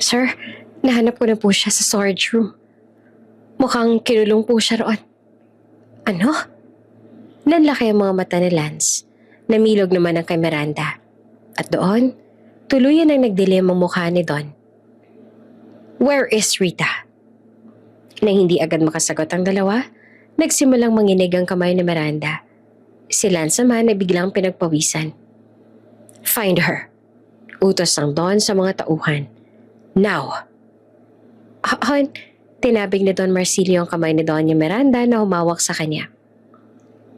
Sir, nahanap ko na po siya sa storage room. Mukhang kinulong po siya roon. Ano? Nanlaki ang mga mata ni Lance. Namilog naman ang kay Miranda. At doon, tuluyan ang nagdilim ang mukha ni Don. Where is Rita? Nang hindi agad makasagot ang dalawa, nagsimulang manginig ang kamay ni Miranda. Si Lance naman ay biglang pinagpawisan. Find her. Utos ng Don sa mga tauhan. Now. Hon, tinabig ni Don Marsilio ang kamay ni Doña Miranda na humawak sa kanya.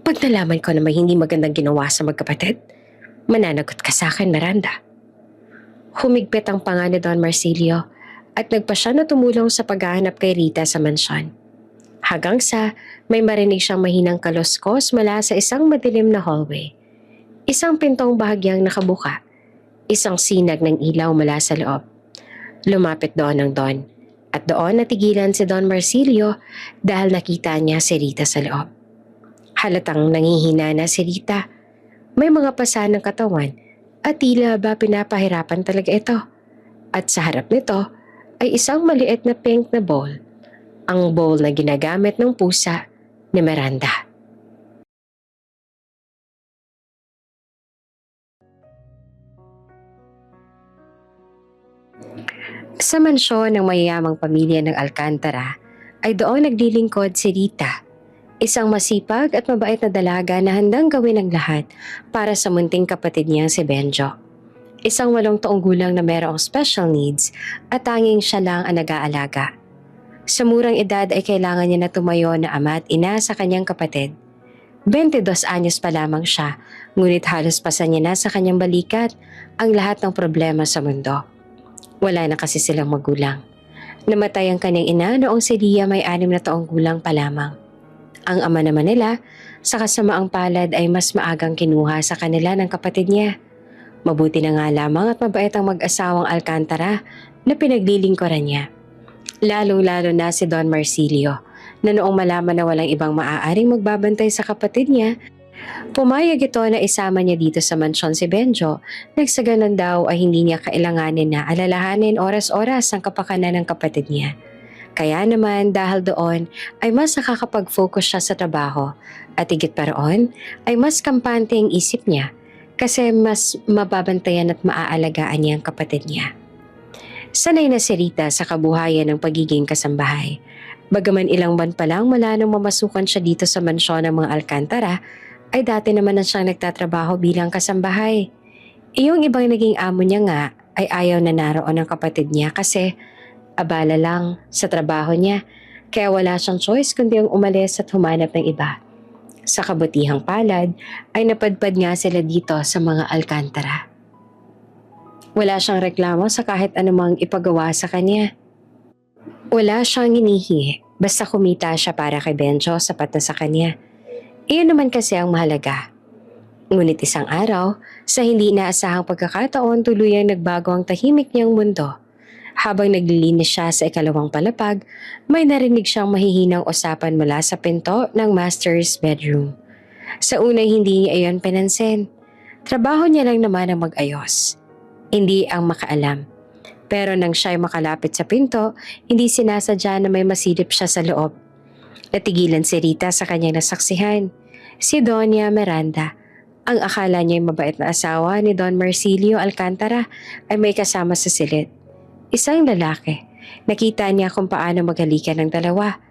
Pag nalaman ko na may hindi magandang ginawa sa magkapatid, mananagot ka sa akin, Miranda. Humigpit ang panga ni Don Marsilio at nagpa siya na tumulong sa paghahanap kay Rita sa mansyon. Hanggang sa may marinig siyang mahinang kaluskos mula sa isang madilim na hallway. Isang pintong bahagyang nakabuka. Isang sinag ng ilaw mula sa loob. Lumapit doon ang Don at doon natigilan si Don Marsilio dahil nakita niya si Rita sa loob. Halatang nangihina na si Rita. May mga pasa ng katawan at tila ba pinapahirapan talaga ito. At sa harap nito ay isang maliit na pink na bowl. Ang bowl na ginagamit ng pusa ni Miranda. Sa mansyon ng mayayamang pamilya ng Alcantara ay doon naglilingkod si Rita, isang masipag at mabait na dalaga na handang gawin ang lahat para sa munting kapatid niyang si Benjo. Isang 8 taong gulang na mayroong special needs at tanging siya lang ang nag-aalaga. Sa murang edad ay kailangan niya na tumayo na ama at ina sa kanyang kapatid. 22 anyos pa lamang siya, ngunit halos pasan niya na sa kanyang balikat ang lahat ng problema sa mundo. Wala na kasi silang magulang. Namatay ang kanyang ina noong si Lia may 6 na taong gulang pa lamang. Ang ama naman nila, sa kasamaang palad ay mas maagang kinuha sa kanila ng kapatid niya. Mabuti na nga lamang at mabait ang mag-asawang Alcantara na pinaglilingkuran niya. Lalong-lalo na si Don Marsilio na noong malaman na walang ibang maaaring magbabantay sa kapatid niya, pumayag ito na isama niya dito sa mansyon si Benjo. Nagsaganon daw ay hindi niya kailanganin na alalahanin oras-oras ang kapakanan ng kapatid niya. Kaya naman dahil doon ay mas nakakapag-focus siya sa trabaho at higit pa roon ay mas kampante ang isip niya kasi mas mababantayan at maaalagaan niya ang kapatid niya. Sanay na si Rita sa kabuhayan ng pagiging kasambahay. Bagaman ilang buwan pa lang mula nang mamasukan siya dito sa mansyon ng mga Alcantara, ay dati naman na siyang nagtatrabaho bilang kasambahay. Iyong ibang naging amo niya nga ay ayaw na naroon ng kapatid niya kasi abala lang sa trabaho niya, kaya wala siyang choice kundi ang umalis at humanap ng iba. Sa kabutihang palad ay napadpad nga sila dito sa mga Alcantara. Wala siyang reklamo sa kahit anumang ipagawa sa kanya. Wala siyang hinihingi, basta kumita siya para kay Benjo sapat na sa kanya. Iyon naman kasi ang mahalaga. Ngunit isang araw, sa hindi inaasahang pagkakataon tuluyang nagbago ang tahimik niyang mundo. Habang naglilinis siya sa ikalawang palapag, may narinig siyang mahihinang usapan mula sa pinto ng master's bedroom. Sa unay hindi niya iyon pinansin. Trabaho niya lang naman ang mag-ayos. Hindi ang makaalam. Pero nang siya'y makalapit sa pinto, hindi sinasadya na may masilip siya sa loob. Natigilan si Rita sa kanyang nasaksihan. Si Doña Miranda. Ang akala niya'y mabait na asawa ni Don Marsilio Alcantara ay may kasama sa silid. Isang lalaki. Nakita niya kung paano maghalikan ng dalawa.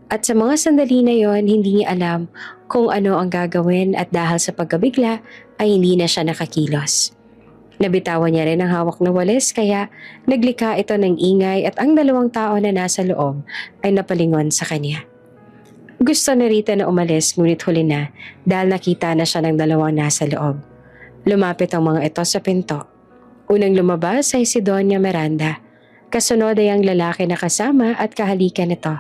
At sa mga sandali na yon, hindi niya alam kung ano ang gagawin at dahil sa pagkabigla ay hindi na siya nakakilos. Nabitawan niya rin ang hawak na walis kaya naglikha ito ng ingay at ang 2 tao na nasa loob ay napalingon sa kanya. Gusto ni Rita na umalis ngunit huli na dahil nakita na siya ng 2 nasa loob. Lumapit ang mga ito sa pinto. Unang lumabas ay si Doña Miranda. Kasunod ay ang lalaki na kasama at kahalikan nito.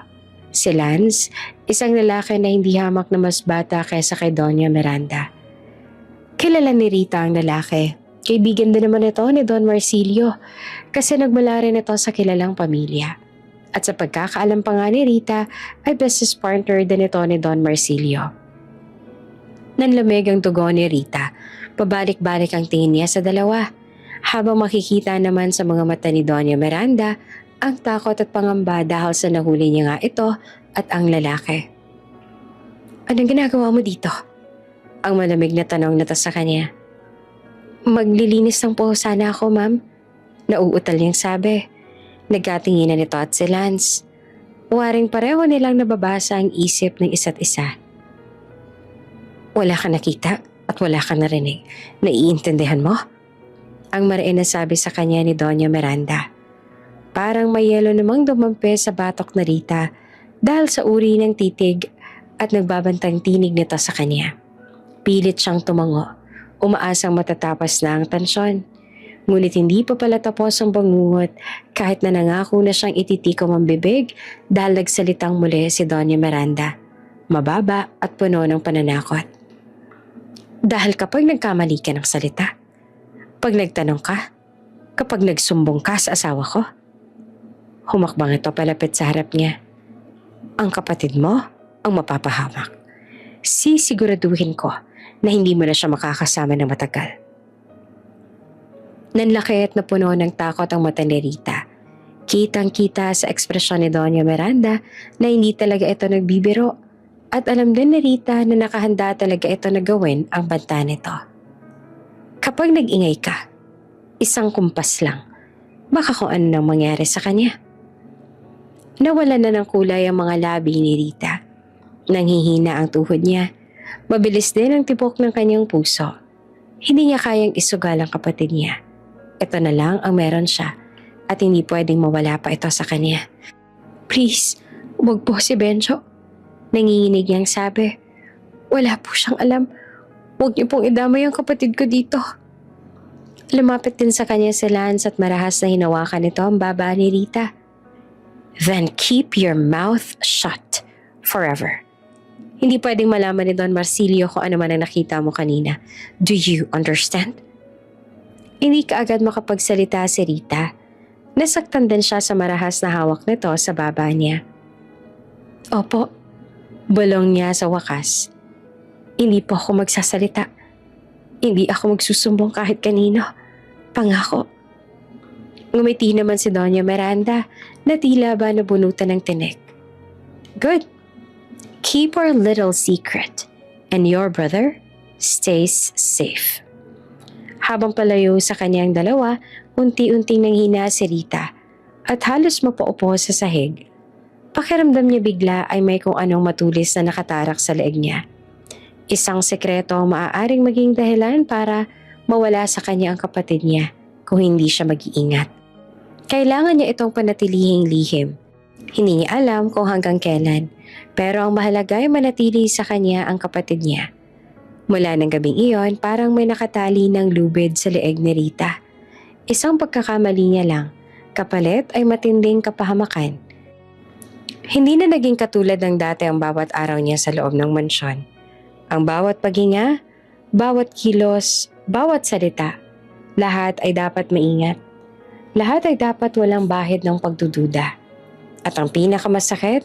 Si Lance, isang lalaki na hindi hamak na mas bata kaysa kay Doña Miranda. Kilala ni Rita ang lalaki. Kaibigan din naman ito ni Don Marsilio kasi nagmula rin ito sa kilalang pamilya. At sa pagkakaalam pa nga ni Rita ay business partner din ito ni Don Marsilio. Nanlamig ang tugon ni Rita. Pabalik-balik ang tingin niya sa dalawa. Habang makikita naman sa mga mata ni Doña Miranda ang takot at pangamba dahil sa nahuli niya nga ito at ang lalaki. Anong ginagawa mo dito? Ang malamig na tanong nito sa kanya. Maglilinis lang po sana ako, ma'am. Nauutal niyang sabi. Nagkatinginan nito at si Lance. Waring pareho nilang nababasa ang isip ng isa't isa. Wala ka nakita at wala ka narinig. Naiintindihan mo? Ang mariin na sabi sa kanya ni Doña Miranda. Parang may yelo namang dumampi sa batok na Rita dahil sa uri ng titig at nagbabantang tinig nito sa kanya. Pilit siyang tumango, umaasang matatapos na ang tensyon. Ngunit hindi pa pala tapos ang bangungot kahit na nangako na siyang ititikom ang bibig dahil nagsalitang muli si Doña Miranda. Mababa at puno ng pananakot. Dahil kapag nagkamali ka ng salita, pag nagtanong ka, kapag nagsumbong ka sa asawa ko, humakbang ito palapit sa harap niya. Ang kapatid mo ang mapapahamak. Sisiguraduhin ko na hindi mo na siya makakasama ng matagal. Nanlaki at napuno ng takot ang mata ni Rita. Kitang-kita sa ekspresyon ni Doña Miranda na hindi talaga ito nagbibiro at alam din ni Rita na nakahanda talaga ito na gawin ang banta nito. Kapag nag-ingay ka, isang kumpas lang, baka kung ano nang mangyari sa kanya. Nawala na ng kulay ang mga labi ni Rita. Nanghihina ang tuhod niya. Mabilis din ang tibok ng kanyang puso. Hindi niya kayang isugal ang kapatid niya. Ito na lang ang meron siya at hindi pwedeng mawala pa ito sa kanya. Please, huwag po si Benjo. Nanginginig niyang sabi. Wala po siyang alam. Huwag niyo pong idamay ang kapatid ko dito. Lumapit din sa kanya si Lance at marahas na hinawakan nito ang baba ni Rita. Then keep your mouth shut forever. Hindi pwedeng malaman ni Don Marsilio kung ano man ang nakita mo kanina. Do you understand? Hindi kaagad makapagsalita si Rita. Nasaktan din siya sa marahas na hawak nito sa baba niya. Opo, bulong niya sa wakas. Hindi po ako magsasalita. Hindi ako magsusumbong kahit kanino. Pangako. Ngumiti naman si Doña Miranda na tila ba nabunutan ng tinik. Good. Keep our little secret and your brother stays safe. Habang palayo sa kanyang dalawa, unti-unting nanghina si Rita at halos mapaupo sa sahig. Pakiramdam niya bigla ay may kung anong matulis na nakatarak sa leeg niya. Isang sekreto ang maaaring maging dahilan para mawala sa kanya ang kapatid niya kung hindi siya mag-iingat. Kailangan niya itong panatilihing lihim. Hindi niya alam kung hanggang kailan, pero ang mahalaga ay manatili sa kanya ang kapatid niya. Mula ng gabing iyon, parang may nakatali ng lubid sa leeg ni Rita. Isang pagkakamali niya lang, kapalit ay matinding kapahamakan. Hindi na naging katulad ng dati ang bawat araw niya sa loob ng mansyon. Ang bawat paghinga, bawat kilos, bawat salita, lahat ay dapat maingat. Lahat ay dapat walang bahid ng pagdududa. At ang pinakamasakit,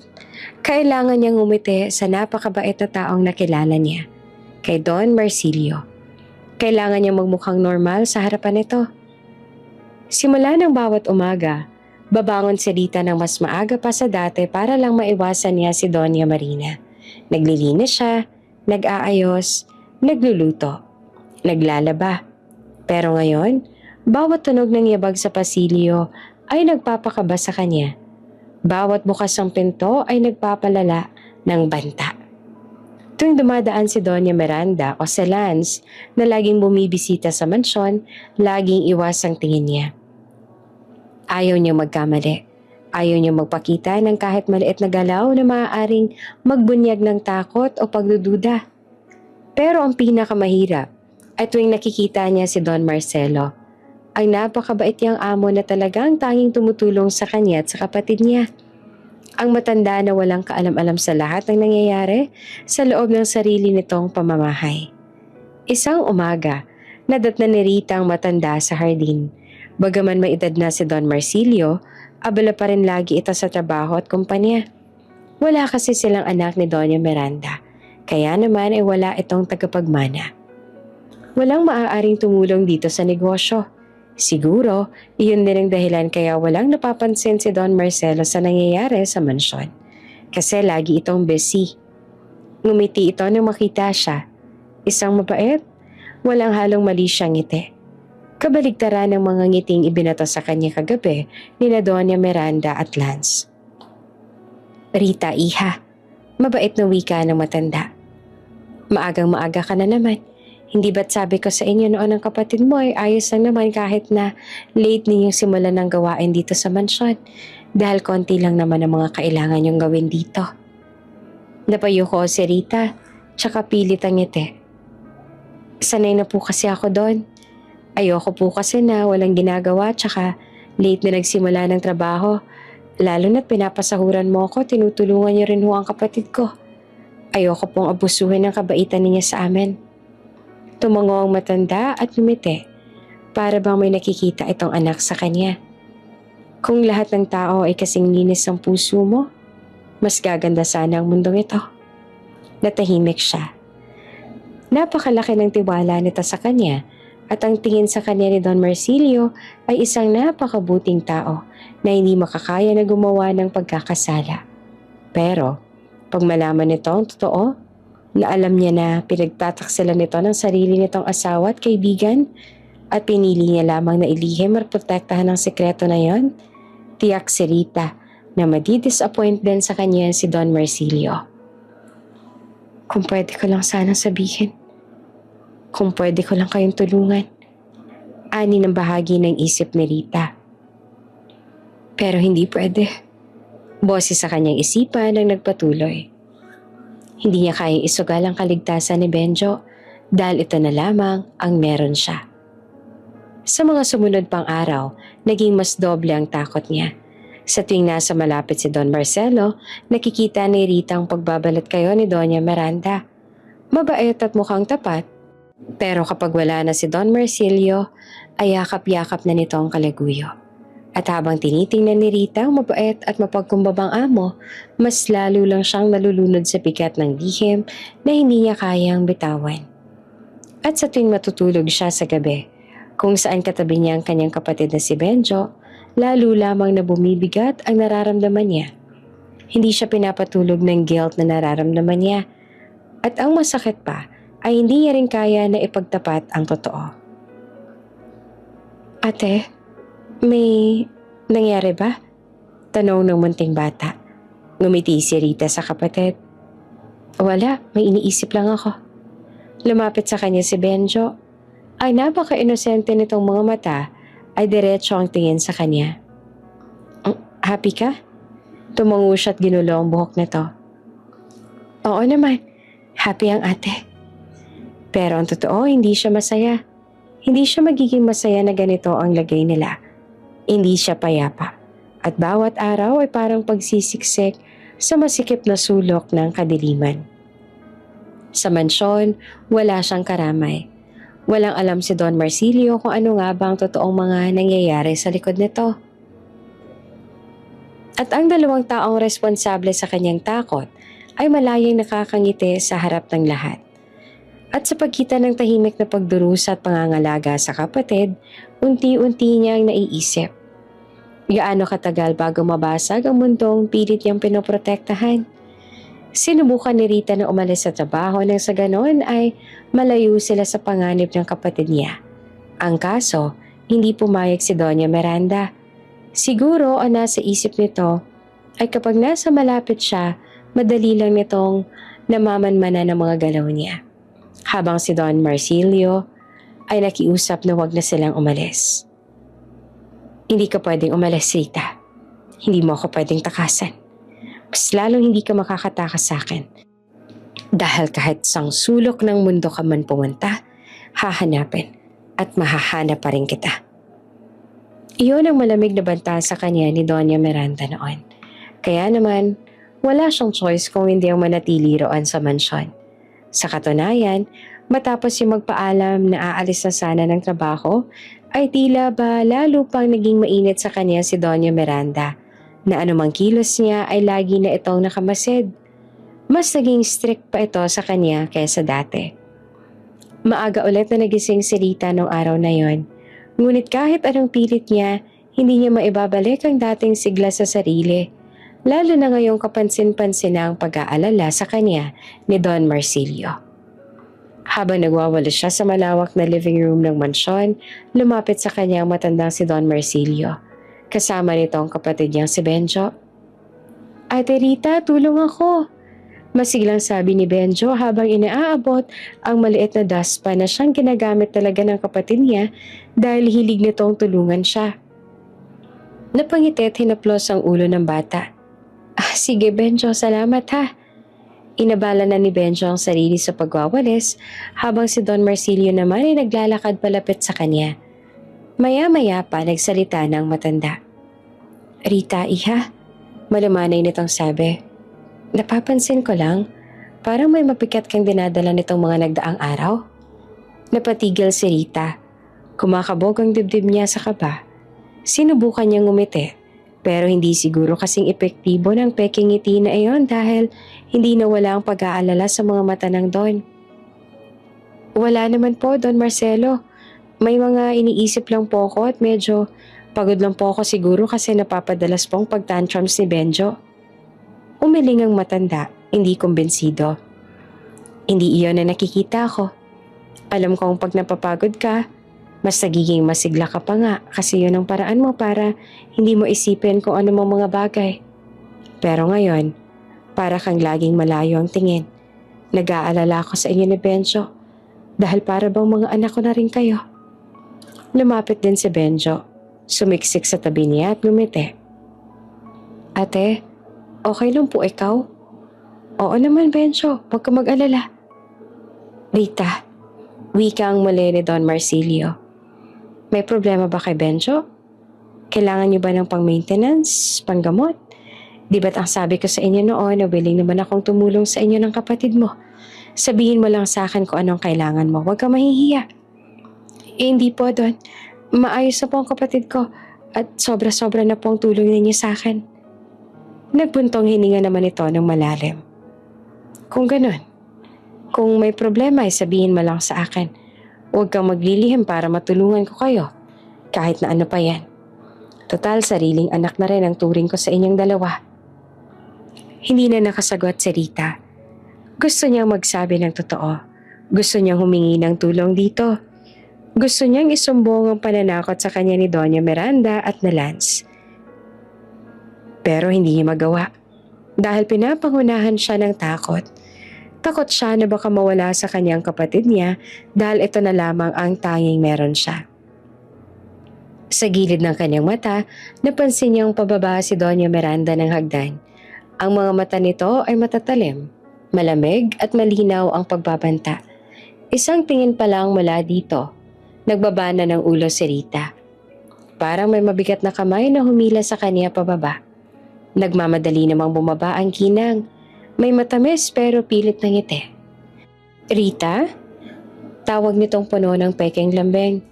kailangan niyang umiti sa napakabait na taong nakilala niya, kay Don Marsilio. Kailangan niyang magmukhang normal sa harapan nito. Simula ng bawat umaga, babangon si Rita ng mas maaga pa sa dati para lang maiwasan niya si Doña Marina. Naglilinis siya, nag-aayos, nagluluto, naglalaba. Pero ngayon, bawat tunog ng yabag sa pasilyo ay nagpapakaba sa kanya. Bawat bukas ng pinto ay nagpapalala ng banta. Tuwing dumadaan si Doña Miranda o si Lance na laging bumibisita sa mansyon, laging iwas ang tingin niya. Ayaw niyang magkamali. Ayaw niyang magpakita ng kahit maliit na galaw na maaaring magbunyag ng takot o pagdududa. Pero ang pinakamahirap ay tuwing nakikita niya si Don Marcelo, ang napakabait niyang amo na talagang tanging tumutulong sa kanya at sa kapatid niya. Ang matanda na walang kaalam-alam sa lahat ng nangyayari sa loob ng sarili nitong pamamahay. Isang umaga, nadatnan ni Rita ang matanda sa hardin. Bagaman may edad na si Don Marsilio, abala pa rin lagi ito sa trabaho at kumpanya. Wala kasi silang anak ni Doña Miranda, kaya naman ay wala itong tagapagmana. Walang maaaring tumulong dito sa negosyo. Siguro, iyon din ang dahilan kaya walang napapansin si Don Marcelo sa nangyayari sa mansyon. Kasi lagi itong busy. Ngumiti ito nang makita siya. Isang mabait, walang halong mali siyang ngiti. Kabaligtaran ng mga ngiting ibinato sa kanya kagabi ni Doña Miranda at Lance. Rita, iha, mabait na wika ng matanda. Maagang maaga ka na naman. Hindi ba't sabi ko sa inyo noon ng kapatid mo ay ayos lang naman kahit na late ninyong simulan ng gawain dito sa mansyon dahil konti lang naman ang mga kailangan yung gawin dito. Napayo ko si Rita, tsaka pilit ang ngiti. Sanay na po kasi ako doon. Ayoko po kasi na walang ginagawa tsaka late na nagsimula ng trabaho. Lalo na't pinapasahuran mo ako, tinutulungan niyo rin ho ang kapatid ko. Ayoko pong abusuhin ang kabaitan niya sa amin. Tumango ang matanda at lumiti para bang may nakikita itong anak sa kanya. Kung lahat ng tao ay kasing linis ang puso mo, mas gaganda sana ang mundong ito. Natahimik siya. Napakalaki ng tiwala nito sa kanya at ang tingin sa kanya ni Don Marsilio ay isang napakabuting tao na hindi makakaya na gumawa ng pagkakasala. Pero pag malaman nito ang totoo, na alam niya na pinagtataksilan nito ng sarili nitong asawa at kaibigan at pinili niya lamang na ilihim at protektahan ang sekreto na yon, tiyak si Rita na madidisappoint din sa kanya si Don Marsilio. Kung pwede ko lang sana sabihin. Kung pwede ko lang kayong tulungan. Ani ng bahagi ng isip ni Rita. Pero hindi pwede. Boses sa kanyang isipan ang nagpatuloy. Hindi niya kayang isugal ang kaligtasan ni Benjo dahil ito na lamang ang meron siya. Sa mga sumunod pang araw, naging mas doble ang takot niya. Sa tuwing nasa malapit si Don Marcelo, nakikita ni Rita ang pagbabalat kayo ni Doña Miranda. Mabait at mukhang tapat. Pero kapag wala na si Don Marsilio, ay yakap-yakap na nito ang kalaguyo. At habang tinitingnan ni Rita ang mabait at mapagkumbabang amo, mas lalo lang siyang nalulunod sa bigat ng lihim na hindi niya kayang bitawan. At sa tuwing matutulog siya sa gabi, kung saan katabi niya ang kanyang kapatid na si Benjo, lalo lamang na bumibigat ang nararamdaman niya. Hindi siya pinapatulog ng guilt na nararamdaman niya. At ang masakit pa ay hindi niya rin kaya na ipagtapat ang totoo. Ate, may nangyari ba? Tanong ng munting bata. Ngumiti si Rita sa kapatid. Wala, may iniisip lang ako. Lumapit sa kanya si Benjo. Ay napaka-inosente nitong mga mata ay diretso ang tingin sa kanya. Happy ka? Tumango siya at ginulo ang buhok nito. Oo naman, happy ang ate. Pero ang totoo, hindi siya masaya. Hindi siya magiging masaya na ganito ang lagay nila. Hindi siya payapa at bawat araw ay parang pagsisiksik sa masikip na sulok ng kadiliman. Sa mansyon, wala siyang karamay. Walang alam si Don Marsilio kung ano nga ba ang totoong mga nangyayari sa likod nito. At ang dalawang taong responsable sa kanyang takot ay malayang nakakangiti sa harap ng lahat. At sa pagkita ng tahimik na pagdurusa at pangangalaga sa kapatid, unti-unti niyang naiisip. Gaano katagal bago mabasag ang mundong pilit niyang pinoprotektahan? Sinubukan ni Rita na umalis sa trabaho nang sa ganon ay malayo sila sa panganib ng kapatid niya. Ang kaso, hindi pumayag si Doña Miranda. Siguro ang nasa isip nito ay kapag nasa malapit siya, madali lang nitong namamanmana ng mga galaw niya. Habang si Don Marsilio ay nakiusap na wag na silang umalis. Hindi ka pwedeng umalis, Rita. Hindi mo ako pwedeng takasan. Mas lalong hindi ka makakatakas sa akin. Dahil kahit sang sulok ng mundo ka man pumunta, hahanapin at mahahanap pa rin kita. Iyon ang malamig na banta sa kanya ni Doña Miranda noon. Kaya naman, wala siyang choice kung hindi ang manatili roon sa mansyon. Sa katunayan, matapos yung magpaalam na aalis na sana ng trabaho, ay tila ba lalo pang naging mainit sa kanya si Doña Miranda na anumang kilos niya ay lagi na itong nakamasid. Mas naging strict pa ito sa kanya kaysa dati. Maaga ulit na nagising si Rita noong araw na yon. Ngunit kahit anong pilit niya, hindi niya maibabalik ang dating sigla sa sarili. Lalo na ngayong kapansin-pansin na ang pag-aalala sa kanya ni Don Marsilio. Habang nagwawala siya sa malawak na living room ng mansyon, lumapit sa kanya ang matandang si Don Marsilio. Kasama nito ang kapatid niyang si Benjo. "Ate Rita, tulong ako!" Masiglang sabi ni Benjo habang inaaabot ang maliit na dustpan na siyang ginagamit talaga ng kapatid niya dahil hilig nitong tulungan siya. Napangiti at hinaplos ang ulo ng bata. Sige Benjo, salamat ha." Inabala na ni Benjo ang sarili sa pagwawalis habang si Don Marsilio naman ay naglalakad palapit sa kanya. Maya-maya pa nagsalita ng matanda. "Rita, iha," malumanay nitong sabi. "Napapansin ko lang, parang may mapikat kang dinadala nitong mga nagdaang araw." Napatigil si Rita. Kumakabog ang dibdib niya sa kaba. Sinubukan niyang ngumiti, pero hindi siguro kasing epektibo ng peking ngiti na iyon dahil hindi nawala ang pag-aalala sa mga mata ng Don. "Wala naman po, Don Marcelo. May mga iniisip lang po ako at medyo pagod lang po ako siguro kasi napapadalas pong pag-tantrums ni Benjo." Umiling ang matanda, hindi kumbinsido. "Hindi iyon na nakikita ko. Alam kong pag napapagod ka, mas nagiging masigla ka pa nga kasi yun ang paraan mo para hindi mo isipin kung ano mong mga bagay. Pero ngayon, para kang laging malayo ang tingin. Nag-aalala ako sa inyo ni Benjo dahil para bang mga anak ko na rin kayo." Lumapit din si Benjo. Sumiksik sa tabi niya at ngumiti. "Ate, okay lang po ikaw?" "Oo naman Benjo, huwag ka mag-alala." "Rita," wika ang muli ni Don Marsilio. "May problema ba kay Benjo? Kailangan niyo ba ng pang-maintenance, panggamot? Di ba't ang sabi ko sa inyo noon na willing naman akong tumulong sa inyo ng kapatid mo? Sabihin mo lang sa akin kung anong kailangan mo, huwag ka mahihiya." Hindi po Don. Maayos na po ang kapatid ko at sobra-sobra na po ang tulong ninyo sa akin." Nagbuntong hininga naman ito ng malalim. "Kung ganun, kung may problema ay sabihin mo lang sa akin. Huwag kang maglilihim para matulungan ko kayo. Kahit na ano pa yan. Total, sariling anak na rin ang turing ko sa inyong dalawa." Hindi na nakasagot si Rita. Gusto niyang magsabi ng totoo. Gusto niyang humingi ng tulong dito. Gusto niyang isumbong ang pananakot sa kanya ni Doña Miranda at na Lance. Pero hindi niya magawa. Dahil pinapangunahan siya ng takot. Takot siya na baka mawala sa kanyang kapatid niya dahil ito na lamang ang tanging meron siya. Sa gilid ng kanyang mata, napansin niyang pababa si Doña Miranda ng hagdan. Ang mga mata nito ay matatalim, malamig at malinaw ang pagbabanta. Isang tingin pa lang mula dito, nagbaba na ng ulo si Rita. Parang may mabigat na kamay na humila sa kanya pababa. Nagmamadali namang bumaba ang ginang. May matamis pero pilit na ngiti. "Rita?" Tawag nitong puno ng pekeng lambeng.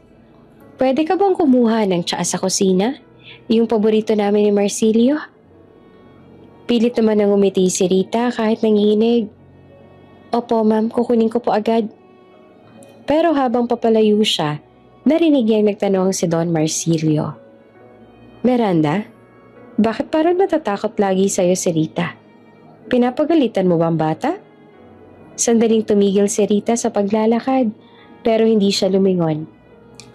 "Pwede ka bang kumuha ng tsaa sa kusina? Yung paborito namin ni Marsilio?" Pilit naman ang umiti si Rita kahit nanginginig. "Opo ma'am, kukunin ko po agad." Pero habang papalayo siya, narinig niyang nagtanong si Don Marsilio. "Miranda, bakit parang natatakot lagi sa'yo si Rita? Pinapagalitan mo bang bata?" Sandaling tumigil si Rita sa paglalakad, pero hindi siya lumingon.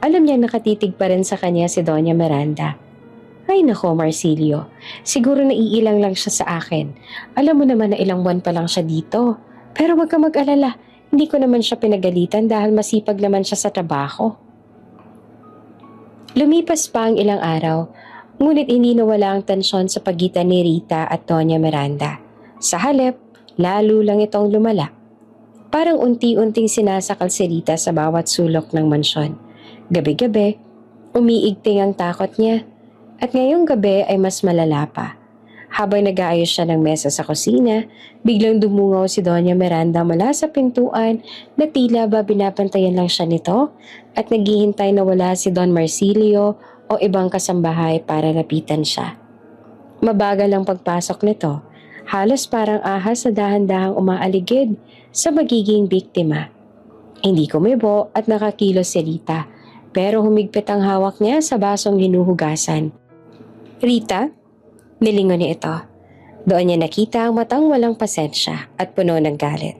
Alam niya nakatitig pa rin sa kanya si Doña Miranda. "Ay nako Marsilio, siguro naiilang lang siya sa akin. Alam mo naman na ilang buwan pa lang siya dito. Pero wag ka mag-alala, hindi ko naman siya pinagalitan dahil masipag naman siya sa trabaho." Lumipas pa ang ilang araw, ngunit hindi nawala ang tensyon sa pagitan ni Rita at Doña Miranda. Sa halip, lalo lang itong lumala. Parang unti-unting sinasakal si Rita sa bawat sulok ng mansyon. Gabi-gabi, umiigting ang takot niya. At ngayong gabi ay mas malala pa. Habang nag-aayos siya ng mesa sa kusina, biglang dumungaw si Doña Miranda mula sa pintuan na tila ba binabantayan lang siya nito at naghihintay na wala si Don Marsilio o ibang kasambahay para lapitan siya. Mabagal ang pagpasok nito. Halos parang ahas na dahan-dahang umaaligid sa magiging biktima. Hindi kumibo at nakakilos si Rita. pero humigpit ang hawak niya sa basong hinuhugasan. Rita? Nilingon niya ito. Doon niya nakita ang matang walang pasensya at puno ng galit.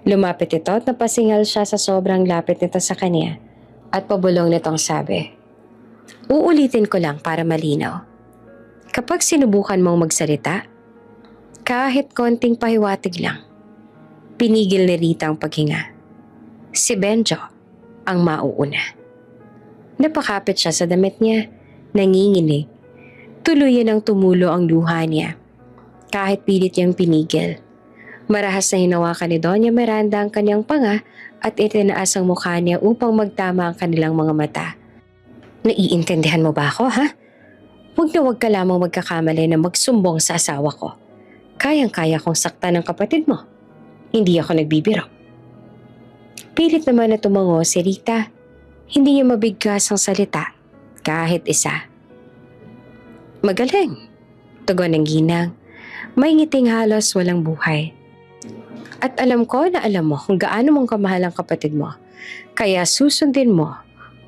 Lumapit ito at napasingal siya sa sobrang lapit nito sa kanya at pabulong nitong sabi, "Uulitin ko lang para malinaw. Kapag sinubukan mong magsalita, kahit konting pahiwatig lang, pinigil ni Rita ang paghinga. Si Benjo ang mauuna." Napakapit siya sa damit niya, nanginginig. Tuluyan ang tumulo ang luha niya. Kahit pilit niyang pinigil. Marahas na hinawakan ni Doña Miranda ang kanyang panga at itinaas ang mukha niya upang magtama ang kanilang mga mata. "Naiintindihan mo ba ako, ha? Huwag na huwag ka lamang magkakamali na magsumbong sa asawa ko. Kayang-kaya kong saktan ng kapatid mo. Hindi ako nagbibiro." Pilit naman na tumango si Rita. Hindi niya mabigkas ang salita, kahit isa. "Magaling," tugon ng ginang. May ngiting halos walang buhay. "At alam ko na alam mo kung gaano mong kamahal ang kapatid mo. Kaya susundin mo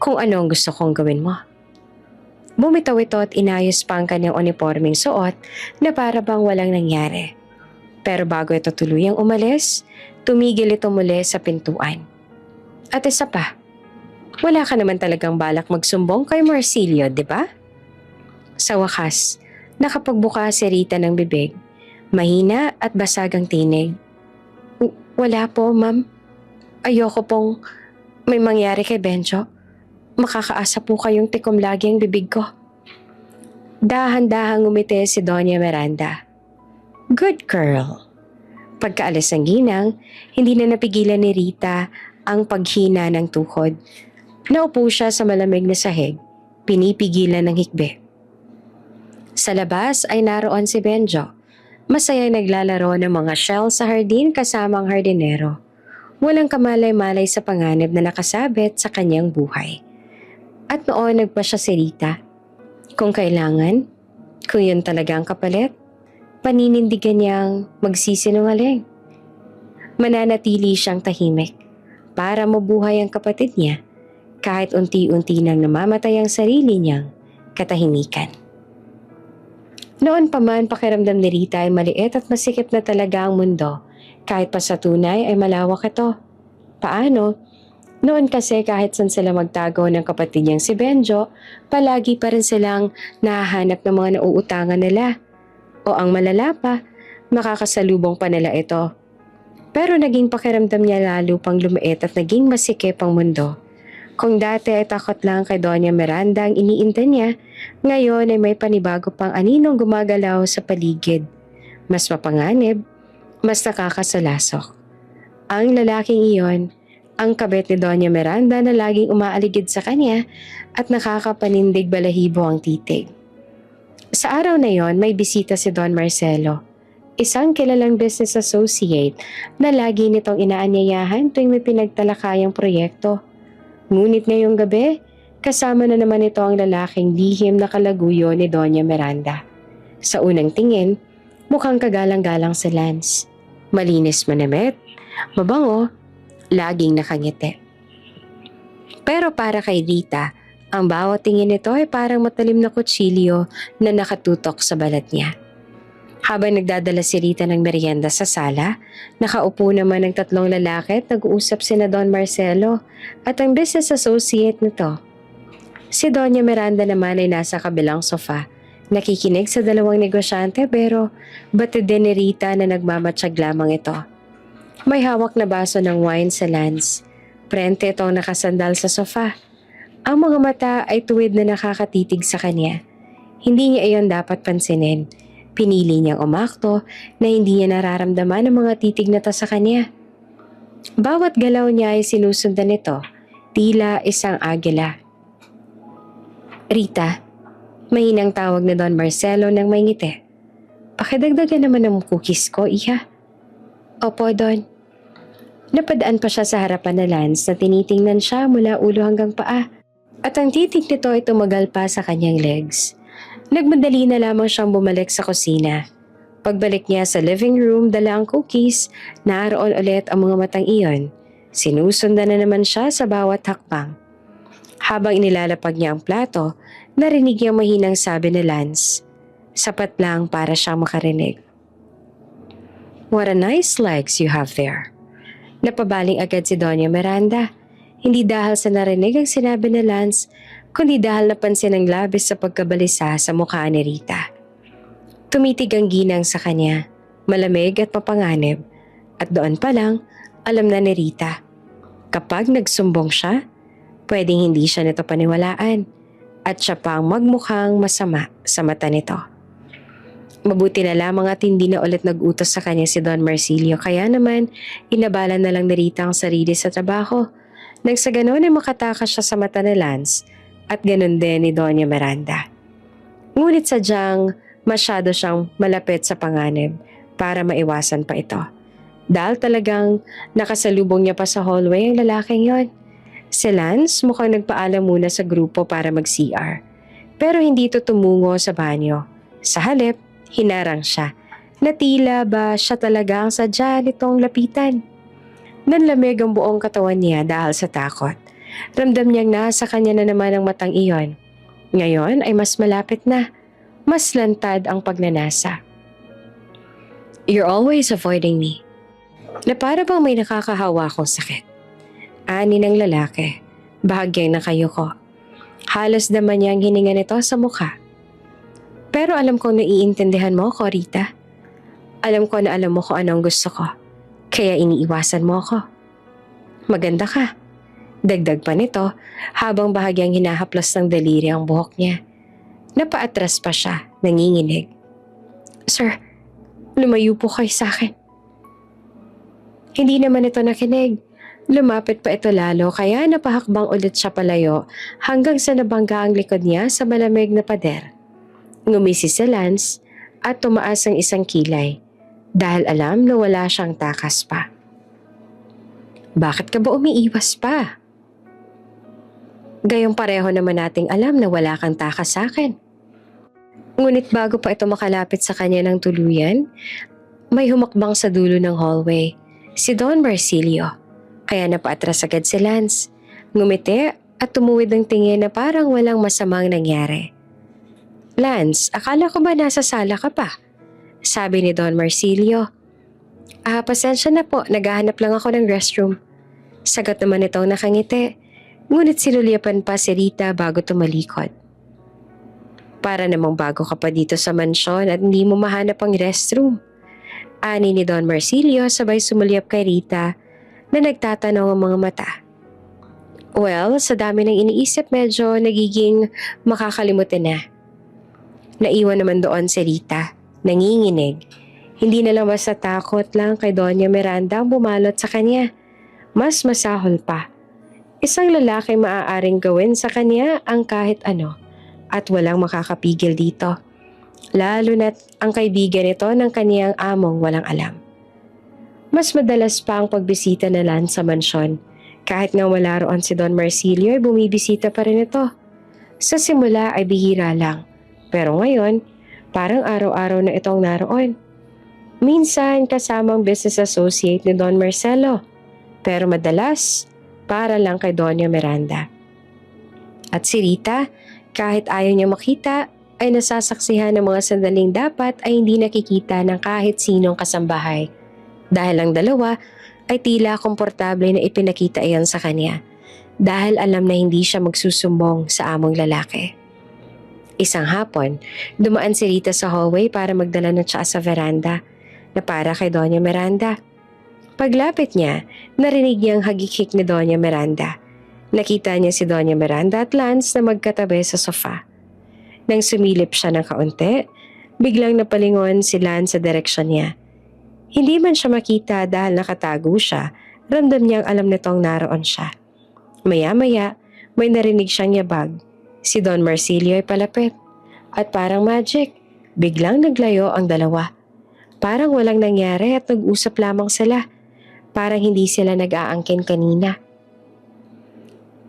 kung ano ang gusto kong gawin mo." Bumitaw ito at inayos pa ang kanyang uniformeng suot na para bang walang nangyari. Pero bago ito tuluyang umalis, tumigil ito muli sa pintuan. "At isa pa, wala ka naman talagang balak magsumbong kay Marsilio, di ba?" Sa wakas, nakapagbuka si Rita ng bibig. Mahina at basag ang tinig. "Wala po, ma'am. Ayoko pong may mangyari kay Benjo. Makakaasa po kayong tikom lagi ang bibig ko." Dahan-dahang ngumiti si Doña Miranda. "Good girl." Pagkaalis ng ginang, hindi na napigilan ni Rita ang paghina ng tuhod. Naupo siya sa malamig na sahig, pinipigilan ng hikbi. Sa labas ay naroon si Benjo. Masayang naglalaro ng mga shell sa hardin kasama ang hardinero. Walang kamalay-malay sa panganib na nakasabit sa kanyang buhay. At noon nagpa siya si Rita. Kung kailangan, kung yun talaga ang kapalit, paninindigan niyang magsisinungaling. Mananatili siyang tahimik para mabuhay ang kapatid niya kahit unti-unti nang namamatay ang sarili niyang katahimikan. Noon pa man pakiramdam ni Rita ay maliit at masikip na talaga ang mundo, kahit pa sa tunay ay malawak ito. Paano? Noon kasi kahit saan sila magtago ng kapatid niyang si Benjo, palagi pa rin silang nahahanap ng mga nauutangan nila. O ang malala pa, makakasalubong pa nila ito. Pero naging pakiramdam niya lalo pang lumiit at naging masikip ang mundo. Kung dati ay takot lang kay Doña Miranda ang iniinda niya, ngayon ay may panibago pang aninong gumagalaw sa paligid. Mas mapanganib, mas nakakasalasok. Ang lalaking iyon, ang kabit ni Doña Miranda na laging umaaligid sa kanya at nakakapanindig balahibo ang titig. Sa araw na yon, may bisita si Don Marcelo, isang kilalang business associate na lagi nitong inaanyayahan tuwing may pinagtalakayang proyekto. Ngunit ngayong gabi, kasama na naman ito ang lalaking lihim na kalaguyo ni Doña Miranda. Sa unang tingin, mukhang kagalang-galang si Lance. Malinis manamit, mabango, laging nakangiti. Pero para kay Rita, ang bawat tingin nito ay parang matalim na kutsilyo na nakatutok sa balat niya. Habang nagdadala si Rita ng merienda sa sala, nakaupo naman ng tatlong lalaki at nag-uusap sina Don Marcelo at ang business associate nito. Si Doña Miranda naman ay nasa kabilang sofa, nakikinig sa dalawang negosyante pero batid din ni Rita na nagmamatsyag lamang ito. May hawak na baso ng wine sa Lance. Prente itong nakasandal sa sofa. Ang mga mata ay tuwid na nakakatitig sa kanya. Hindi niya iyon dapat pansinin. Pinili niyang umakto na hindi niya nararamdaman ang mga titig na to sa kanya. Bawat galaw niya ay sinusundan nito, tila isang agila. "Rita," mahinang tawag ni Don Marcelo nang may ngiti. "Pakidagdagan naman ng cookies ko, iha." "Opo, Don." Napadaan pa siya sa harapan na Lance na tinitingnan siya mula ulo hanggang paa. At ang titig nito ay tumagal pa sa kanyang legs. Nagmadali na lamang siyang bumalik sa kusina. Pagbalik niya sa living room, dala ang cookies, naroon ulit ang mga matang iyon. Sinusundan na naman siya sa bawat hakbang. Habang inilalapag niya ang plato, narinig niyang mahinang sabi ni Lance. Sapat lang para siyang makarinig. "What a nice legs you have there." Napabaling agad si Doña Miranda. Hindi dahil sa narinig ang sinabi ni Lance, kundi dahil napansin ang labis sa pagkabalisa sa mukha ni Rita. Tumitig ang ginang sa kanya, malamig at mapanganib, at doon pa lang, alam na ni Rita. Kapag nagsumbong siya, pwedeng hindi siya nito paniwalaan, at siya pa ang magmukhang masama sa mata nito. Mabuti na lamang at hindi na ulit nag-utos sa kanya si Don Marsilio, kaya naman inabalan na lang ni Rita ang sarili sa trabaho. Nang sa ganon ay makatakas siya sa mata ni Lance at ganon din ni Doña Miranda. Ngunit sadyang masyado siyang malapit sa panganib para maiwasan pa ito. Dahil talagang nakasalubong niya pa sa hallway ang lalaking yon. Si Lance mukhang nagpaalam muna sa grupo para mag-CR. Pero hindi ito tumungo sa banyo. Sa halip, hinarang siya na tila ba siya talaga ang sadya nitong lapitan. Nanlamig ang buong katawan niya dahil sa takot. Ramdam niyang nasa kanya na naman ang matang iyon. Ngayon ay mas malapit na. Mas lantad ang pagnanasa. "You're always avoiding me." Na para bang may nakakahawa kong sakit. Ani ng lalaki. Bahagyang nakayuko. Halos naman niya ang hininga nito sa mukha. "Pero alam kong naiintindihan mo ako, Rita. Alam ko na alam mo kung anong gusto ko. Kaya iniiwasan mo ako. Maganda ka." Dagdag pa nito habang bahagyang hinahaplos ng daliri ang buhok niya. Napaatras pa siya, nanginginig. "Sir, lumayo po kayo sa akin." Hindi naman ito nakinig. Lumapit pa ito lalo kaya napahakbang ulit siya palayo hanggang sa nabangga ang likod niya sa malamig na pader. Ngumisi si Lance at tumaas ang isang kilay dahil alam na wala siyang takas pa. "Bakit ka ba umiiwas pa? Gayong pareho naman nating alam na wala kang takas sa akin." Ngunit bago pa ito makalapit sa kanya ng tuluyan, may humakbang sa dulo ng hallway, si Don Marsilio. Kaya napaatras agad si Lance. Ngumiti at tumuwid ng tingin na parang walang masamang nangyari. "Lance, akala ko ba nasa sala ka pa?" Sabi ni Don Marsilio. Pasensya na po, naghahanap lang ako ng restroom." Sagot naman itong nakangiti, ngunit sinulyapan pa si Rita bago tumalikod. "Para namang bago ka pa dito sa mansyon at hindi mo mahanap ang restroom." Ani ni Don Marsilio sabay sumulyap kay Rita na nagtatanong ang mga mata. "Well, sa dami ng iniisip medyo nagiging makakalimutin na." Naiwan naman doon si Rita, nanginginig. Hindi na lang basta takot lang kay Doña Miranda ang bumalot sa kanya. Mas masahol pa. Isang lalaki maaaring gawin sa kanya ang kahit ano at walang makakapigil dito. Lalo na't ang kaibigan nito ng kaniyang among walang alam. Mas madalas pa ang pagbisita na Lance sa mansyon. Kahit nga wala roon si Don Marsilio ay bumibisita pa rin ito. Sa simula ay bihira lang. Pero ngayon, parang araw-araw na itong naroon. Minsan kasamang business associate ni Don Marcelo. Pero madalas, para lang kay Doña Miranda. At si Rita, kahit ayaw niya makita, ay nasasaksihan ng mga sandaling dapat ay hindi nakikita ng kahit sinong kasambahay. Dahil ang dalawa ay tila komportable na ipinakita iyon sa kanya dahil alam na hindi siya magsusumbong sa among lalaki. Isang hapon, dumaan si Rita sa hallway para magdala ng tsaa sa veranda na para kay Doña Miranda. Paglapit niya, narinig niya ang hagikik ni Doña Miranda. Nakita niya si Doña Miranda at Lance na magkatabi sa sofa. Nang sumilip siya ng kaunti, biglang napalingon si Lance sa direksyon niya. Hindi man siya makita dahil nakatago siya, ramdam niyang alam nitong naroon siya. Maya-maya, may narinig siyang yabag. Si Don Marsilio ay palapit. At parang magic, biglang naglayo ang dalawa. Parang walang nangyari at nag-usap lamang sila. Parang hindi sila nag-aangkin kanina.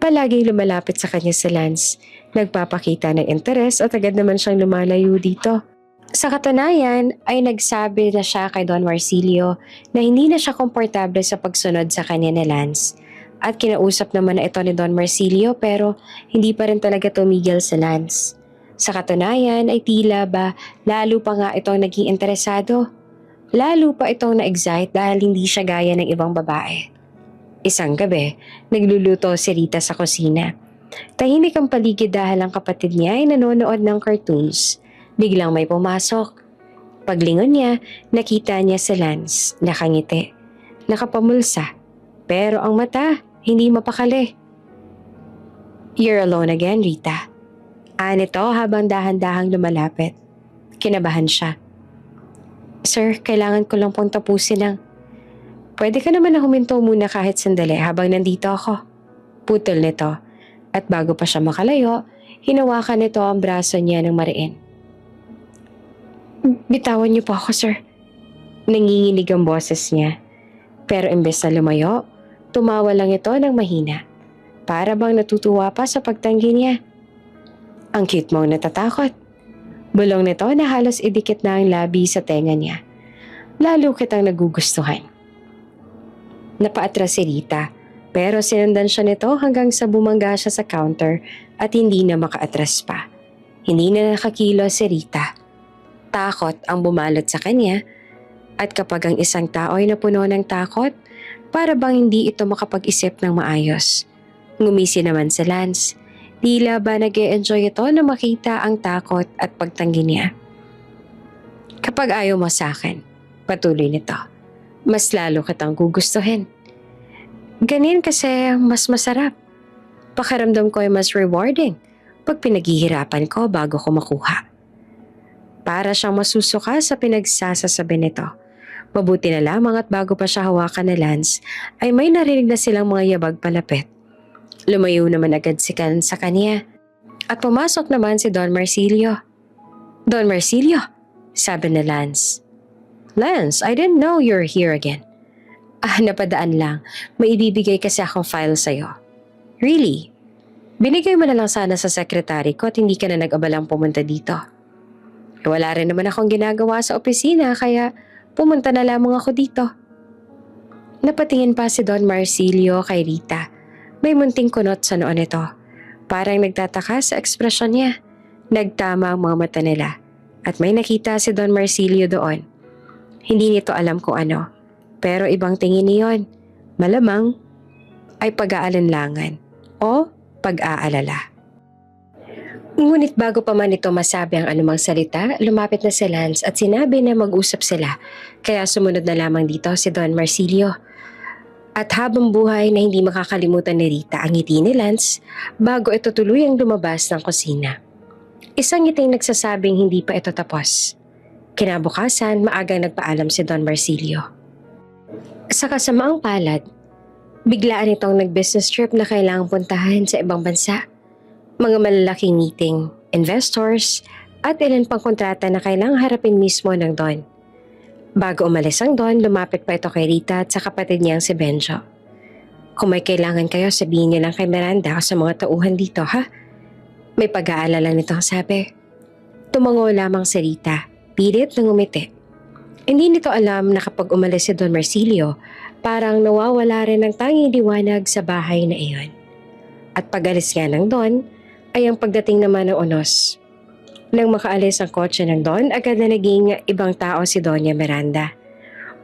Palaging lumalapit sa kanya si Lance. Nagpapakita ng interes at agad naman siyang lumalayo dito. Sa katunayan ay nagsabi na siya kay Don Marsilio na hindi na siya komportable sa pagsunod sa kanya ni Lance. At kinausap naman na ito ni Don Marsilio pero hindi pa rin talaga tumigil si Lance. Sa katunayan ay tila ba lalo pa nga itong naging interesado. Lalo pa itong na-excite dahil hindi siya gaya ng ibang babae. Isang gabi, nagluluto si Rita sa kusina. Tahimik ang paligid dahil ang kapatid niya ay nanonood ng cartoons. Biglang may pumasok. Paglingon niya, nakita niya si Lance, nakangiti, nakapamulsa. Pero ang mata, hindi mapakali. "You're alone again, Rita." Nito habang dahan-dahang lumalapit. Kinabahan siya. "Sir, kailangan ko lang pong tapusin ang..." "Pwede ka naman na huminto muna kahit sandali habang nandito ako." Putol nito. At bago pa siya makalayo, hinawakan nito ang braso niya ng mariin. "Bitawan niyo po ako, sir." Nanginginig ang boses niya. Pero imbes na lumayo, tumawa lang ito ng mahina. Para bang natutuwa pa sa pagtanggi niya. "Ang cute mong natatakot." Bulong nito na halos idikit na ang labi sa tenga niya. "Lalo kitang nagugustuhan." Napaatras si Rita, pero sinundan siya nito hanggang sa bumangga siya sa counter at hindi na makaatras pa. Hindi na nakakilos si Rita. Takot ang bumalot sa kanya, at kapag ang isang tao ay napuno ng takot, para bang hindi ito makapag-isip ng maayos. Ngumisi naman si Lance. Tila ba nag-e-enjoy ito na makita ang takot at pagtanggi niya. "Kapag ayaw mo sa akin," patuloy nito, "mas lalo kitang gugustuhin. Ganyan kasi mas masarap. Pakiramdam ko ay mas rewarding pag pinaghihirapan ko bago ko makuha." Para siyang masusuka sa pinagsasasabi nito. Mabuti na lamang at bago pa siya hawakan ni Lance, ay may narinig na silang mga yabag palapit. Lumayo naman agad si Ken sa kanya. At pumasok naman si Don Marsilio. "Don Marsilio," sabi ni Lance. "Lance, I didn't know you're here again." Napadaan lang. May ibibigay kasi akong file sa'yo." "Really? Binigay mo na lang sana sa sekretary ko at hindi ka na nag-abalang pumunta dito." "Wala rin naman akong ginagawa sa opisina kaya pumunta na lamang ako dito." Napatingin pa si Don Marsilio kay Rita. May munting kunot sa noon nito. Parang nagtataka sa ekspresyon niya. Nagtama ang mga mata nila. At may nakita si Don Marsilio doon. Hindi nito alam kung ano. Pero ibang tingin niyon. Malamang ay pag-aalinlangan o pag-aalala. Ngunit bago pa man ito masabi ang anumang salita, lumapit na si Lance at sinabi na mag-usap sila. Kaya sumunod na lamang dito si Don Marsilio. At habang buhay na hindi makakalimutan ni Rita ang ngiti ni Lance bago ito tuluyang lumabas ng kusina. Isang ngiting nagsasabing hindi pa ito tapos. Kinabukasan, maagang nagpaalam si Don Marsilio. Sa kasamaang palad, biglaan itong nag-business trip na kailangang puntahan sa ibang bansa. Mga malalaking meeting, investors, at ilan pang kontrata na kailangang harapin mismo ng Don. Bago umalis ang Don, lumapit pa ito kay Rita at sa kapatid niyang si Benjo. "Kung may kailangan kayo, sabihin niyo lang kay Miranda o sa mga tauhan dito, ha?" May pag-aalala nitong sabi. Tumango lamang si Rita, pilit ng umiti. Hindi nito alam na kapag umalis si Don Marsilio, parang nawawala rin ang tanging liwanag sa bahay na iyon. At pag-alis nga ng Don, ay ang pagdating naman ng unos. Nang makaalis ang kotse ng Don, agad na naging ibang tao si Doña Miranda.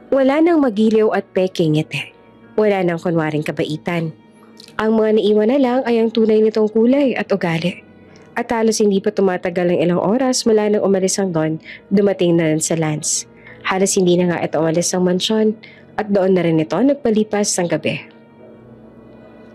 Wala nang magiliw at peking ngiti. Wala nang kunwaring kabaitan. Ang mga naiwan na lang ay ang tunay nitong kulay at ugali. At halos hindi pa tumatagal ng ilang oras mula nang umalis ang Don, dumating na rin sa Lance. Halos hindi na nga ito umalis ang mansyon at doon na rin ito nagpalipas ng gabi.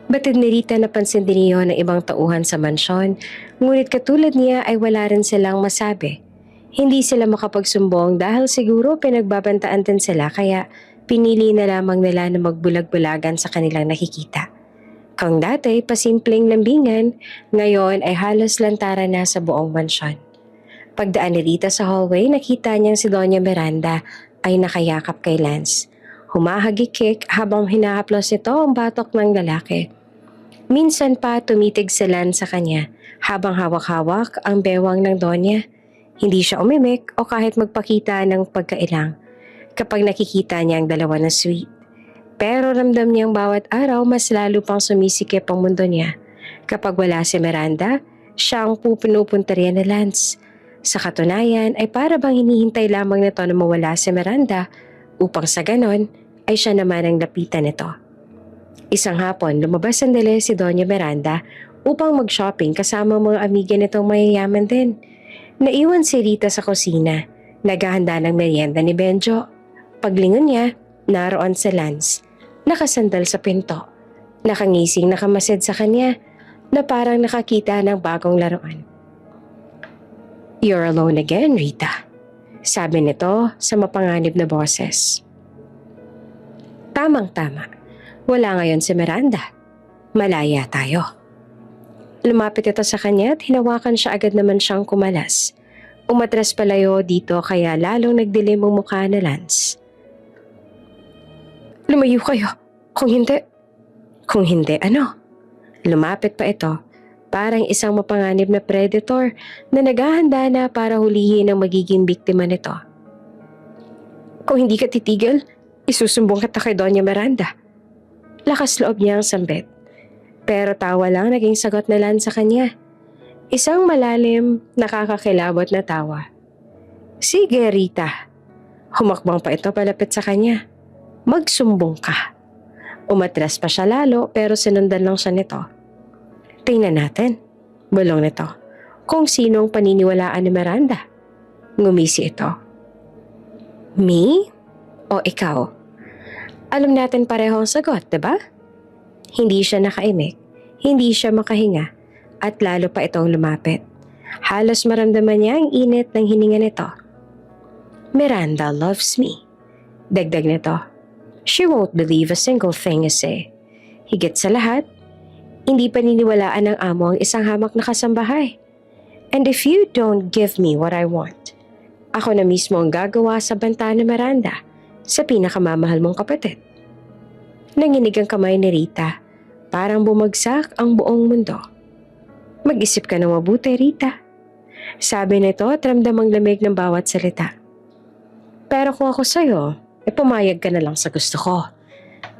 Batid ni Rita napansin din niyo ng ibang tauhan sa mansyon, ngunit katulad niya ay wala rin silang masabi. Hindi sila makapagsumbong dahil siguro pinagbabantaan din sila kaya pinili na lamang nila na magbulag-bulagan sa kanilang nakikita. Kung dati pasimpleng lambingan, ngayon ay halos lantaran na sa buong mansyon. Pagdaan ni Rita sa hallway, nakita niyang si Doña Miranda ay nakayakap kay Lance. Humahagikik habang hinahaplos nito ang batok ng lalaki. Minsan pa tumitig si Lance sa kanya habang hawak-hawak ang bewang ng Donya. Hindi siya umimik o kahit magpakita ng pagkailang kapag nakikita niya ang dalawa na sweet. Pero ramdam niyang bawat araw mas lalo pang sumisikip ang mundo niya. Kapag wala si Miranda, siya ang pinupunta riyan ni Lance. Sa katunayan ay para bang hinihintay lamang nito na mawala si Miranda upang sa ganon ay siya naman ang lapitan nito. Isang hapon, lumabas sandali si Doña Miranda upang mag-shopping kasama ang mga amiga nitong mayayaman din. Naiwan si Rita sa kusina, naghahanda ng merienda ni Benjo. Paglingon niya, naroon si Lance, nakasandal sa pinto. Nakangising nakamasid sa kanya na parang nakakita ng bagong laruan. "You're alone again, Rita," sabi nito sa mapanganib na boses. Tamang-tama, wala ngayon si Miranda. Malaya tayo. Lumapit ito sa kanya at hinawakan siya agad naman siyang kumalas. Umatras palayo dito kaya lalong nagdilim ang mukha ni Lance. "Lumayo kayo. Kung hindi..." "Kung hindi ano?" Lumapit pa ito, parang isang mapanganib na predator na naghahanda na para hulihin ang magiging biktima nito. "Kung hindi ka titigil, isusumbong kita kay Doña Miranda." Lakas loob niya ang sambit. Pero tawa lang naging sagot na Lance sa kanya. Isang malalim, nakakakilabot na tawa. "Sige, Rita." Humakbang pa ito palapit sa kanya. "Magsumbong ka." Umatras pa siya lalo pero sinundan lang siya nito. "Tingnan natin," bulong nito, "kung sinong paniniwalaan ni Miranda." Ngumisi ito. "Me? O ikaw?" Alam natin pareho ang sagot, diba? Hindi siya nakaimik, hindi siya makahinga, at lalo pa itong lumapit. Halos maramdaman niya ang init ng hininga nito. "Miranda loves me," dagdag nito. "She won't believe a single thing I say." Higit sa lahat, hindi paniniwalaan ng amo ang isang hamak na kasambahay. "And if you don't give me what I want, ako na mismo ang gagawa sa banta ni Miranda sa pinakamamahal mong kapatid." Nanginig ang kamay ni Rita. Parang bumagsak ang buong mundo. "Mag-isip ka na mabuti, Rita," sabi nito at ramdam ang lamig ng bawat salita. "Pero kung ako sa'yo, pumayag ka na lang sa gusto ko.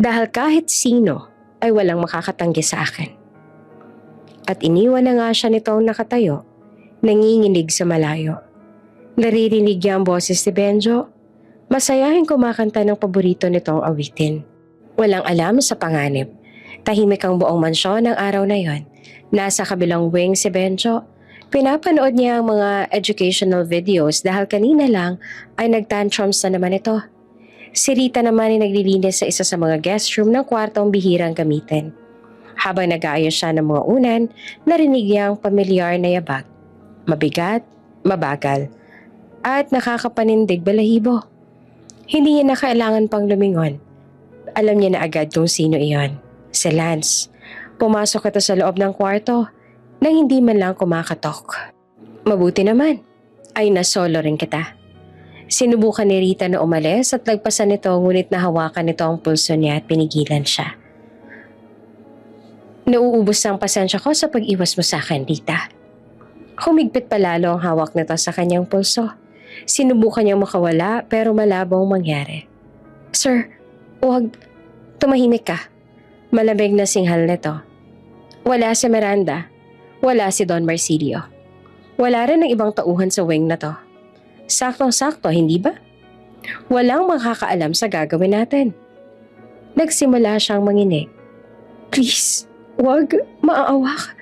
Dahil kahit sino ay walang makakatanggi sa akin." At iniwan na nga siya nitong nakatayo, nanginginig sa malayo. Naririnig niya ang boses ni Benjo. Masayahing kumakanta ng paborito nitong awitin. Walang alam sa panganib. Tahimik ang buong mansyon ng araw na yon. Nasa kabilang wing si Benjo. Pinapanood niya ang mga educational videos dahil kanina lang ay nagtantrums na naman ito. Si Rita naman ay naglilinis sa isa sa mga guest room ng kwartong bihirang gamitin. Habang nag-aayos siya ng mga unan, narinig niya ang pamilyar na yabag. Mabigat, mabagal, at nakakapanindig balahibo. Hindi niya na kailangan pang lumingon. Alam niya na agad kung sino iyon. Si Lance. Pumasok ito sa loob ng kwarto nang hindi man lang kumakatok. "Mabuti naman, ay nasolo rin kita." Sinubukan ni Rita na umalis at lagpasan nito ngunit nahawakan nito ang pulso niya at pinigilan siya. "Nauubos ang pasensya ko sa pag-iwas mo sa akin, Rita." Humigpit palalo ang hawak nito sa kanyang pulso. Sinubukan niyang makawala pero malabo ang mangyari. "Sir, huwag, tumahimik ka." Malamig na singhal nito. Wala si Miranda. Wala si Don Marsilio. Wala rin ang ibang tauhan sa wing na to. Saktong-sakto, hindi ba? Walang makakaalam sa gagawin natin. Nagsimula siyang manginig. "Please, wag, maaawa ka."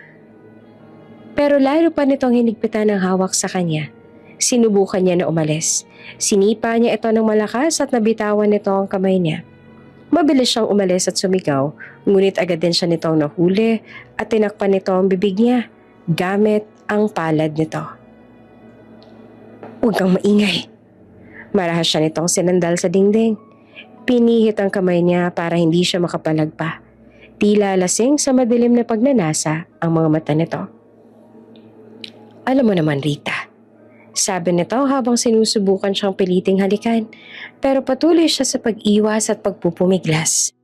Pero lalo pa nitong hinigpitan ng hawak sa kanya. Sinubukan niya na umalis. Sinipa niya ito ng malakas at nabitawan nito ang kamay niya. Mabilis siyang umalis at sumigaw, ngunit agad din siya nitong nahuli at tinakpan nito ang bibig niya gamit ang palad nito. "Huwag kang maingay." Marahas siya nitong sinandal sa dingding. Pinihit ang kamay niya para hindi siya makapalag pa. Tila lasing sa madilim na pagnanasa ang mga mata nito. "Alam mo naman, Rita," sabi nito habang sinusubukan siyang piliting halikan, pero patuloy siya sa pag-iwas at pagpupumiglas.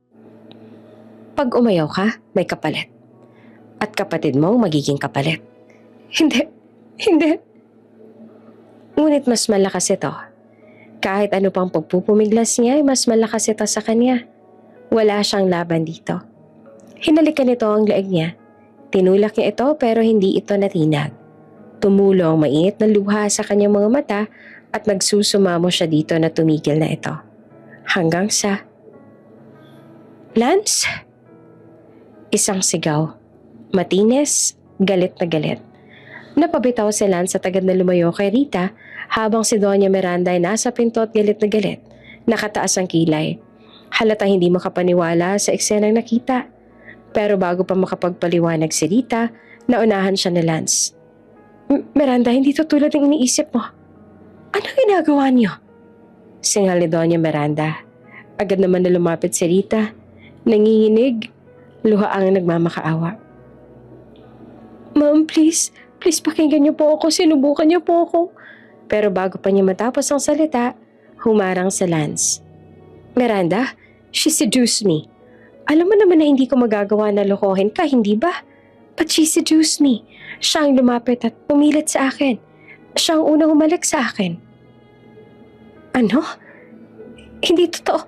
"Pag umayaw ka, may kapalit. At kapatid mo magiging kapalit." "Hindi, hindi." Ngunit mas malakas ito. Kahit ano pang pagpupumiglas niya ay mas malakas ito sa kanya. Wala siyang laban dito. Hinalikan nito ang leeg niya. Tinulak niya ito pero hindi ito natinag. Tumulo ang mainit na luha sa kanyang mga mata at nagsusumamo siya dito na tumigil na ito. Hanggang sa... Lance? Isang sigaw. Matinis, galit na galit. Napabitaw si Lance at agad na lumayo kay Rita habang si Doña Miranda ay nasa pinto at galit na galit. Nakataas ang kilay. Halata hindi makapaniwala sa eksenang nakita. Pero bago pa makapagpaliwanag si Rita, naunahan siya ni Lance. Miranda, hindi to tulad ng iniisip mo. Anong ginagawa niyo? Singal ni Doña Miranda. Agad naman na lumapit si Rita. Nanginginig, luha ang nagmamakaawa. Ma'am, please pakinggan niyo po ako, sinubukan niyo po ako. Pero bago pa niya matapos ang salita, humarang sa Lance. Miranda, she seduced me. Alam mo naman na hindi ko magagawa na lokohin ka, hindi ba? But she seduced me. Siya ang lumapit at pumilit sa akin. Siya ang unang humalik sa akin. Ano? Hindi totoo.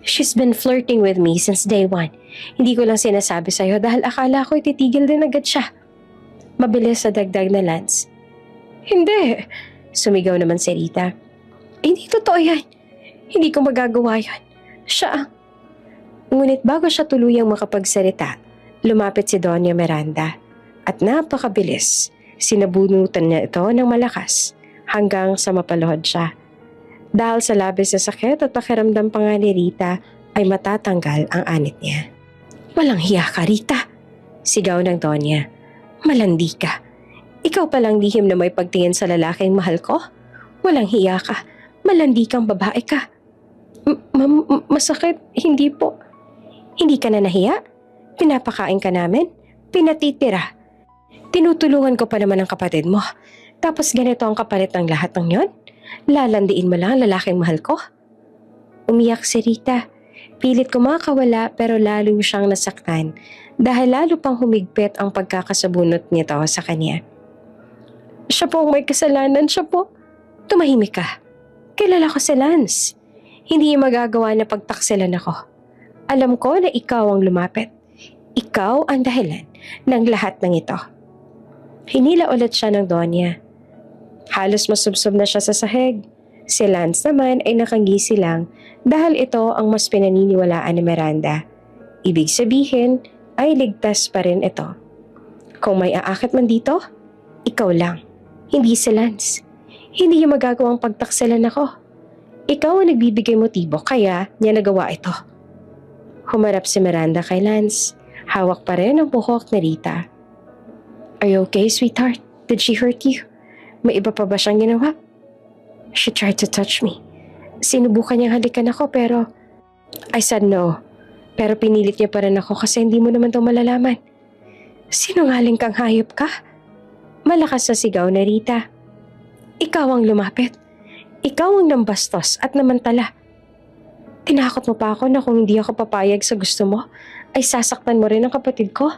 She's been flirting with me since day one. Hindi ko lang sinasabi sa'yo dahil akala ko ititigil din agad siya. Mabilis sa dagdag na Lance. Hindi. Sumigaw naman si Rita. Hindi totoo yan. Hindi ko magagawa yan. Siya ang... Ngunit bago siya tuluyang makapagsalita, lumapit si Doña Miranda at napakabilis. Sinabunutan niya ito ng malakas hanggang sa mapaluhod siya. Dahil sa labis na sakit at pakiramdam pa nga ni Rita ay matatanggal ang anit niya. Walang hiya ka, Rita! Sigaw ng Doña. Malandi ka. Ikaw palang lihim na may pagtingin sa lalaking mahal ko? Walang hiya ka. Malandi kang babae ka. Masakit, hindi po. Hindi ka na nahiya? Pinapakain ka namin? Pinatitira? Tinutulungan ko pa naman ang kapatid mo. Tapos ganito ang kapalit ng lahat ng yon? Lalandiin mo lang ang lalaking mahal ko? Umiyak si Rita. Pilit ko makawala pero lalo siyang nasaktan dahil lalo pang humigpit ang pagkakasabunot nito sa kanya. Siya po ang may kasalanan, siya po. Tumahimik ka. Kilala ko si Lance. Hindi magagawa na pagtaksilan ako. Alam ko na ikaw ang lumapit. Ikaw ang dahilan ng lahat ng ito. Hinila ulit siya ng Donya. Halos masubsob na siya sa sahig. Si Lance naman ay nakangisi lang dahil ito ang mas pinaniniwalaan ni Miranda. Ibig sabihin ay ligtas pa rin ito. Kung may aakit man dito, ikaw lang. Hindi si Lance. Hindi niya magagawang pagtaksilan ako. Ikaw ang nagbibigay motibo kaya niya nagawa ito. Humarap si Miranda kay Lance. Hawak pa rin ang buhok ni Rita. Are you okay, sweetheart? Did she hurt you? May iba pa ba siyang ginawa? She tried to touch me. Sinubukan niyang halikan ako pero... I said no. Pero pinilit niya pa rin ako kasi hindi mo naman ito malalaman. Sinungaling kang hayop ka? Malakas na sigaw na Rita. Ikaw ang lumapit. Ikaw ang nambastos at namantala. Tinakot mo pa ako na kung hindi ako papayag sa gusto mo, ay sasaktan mo rin ang kapatid ko.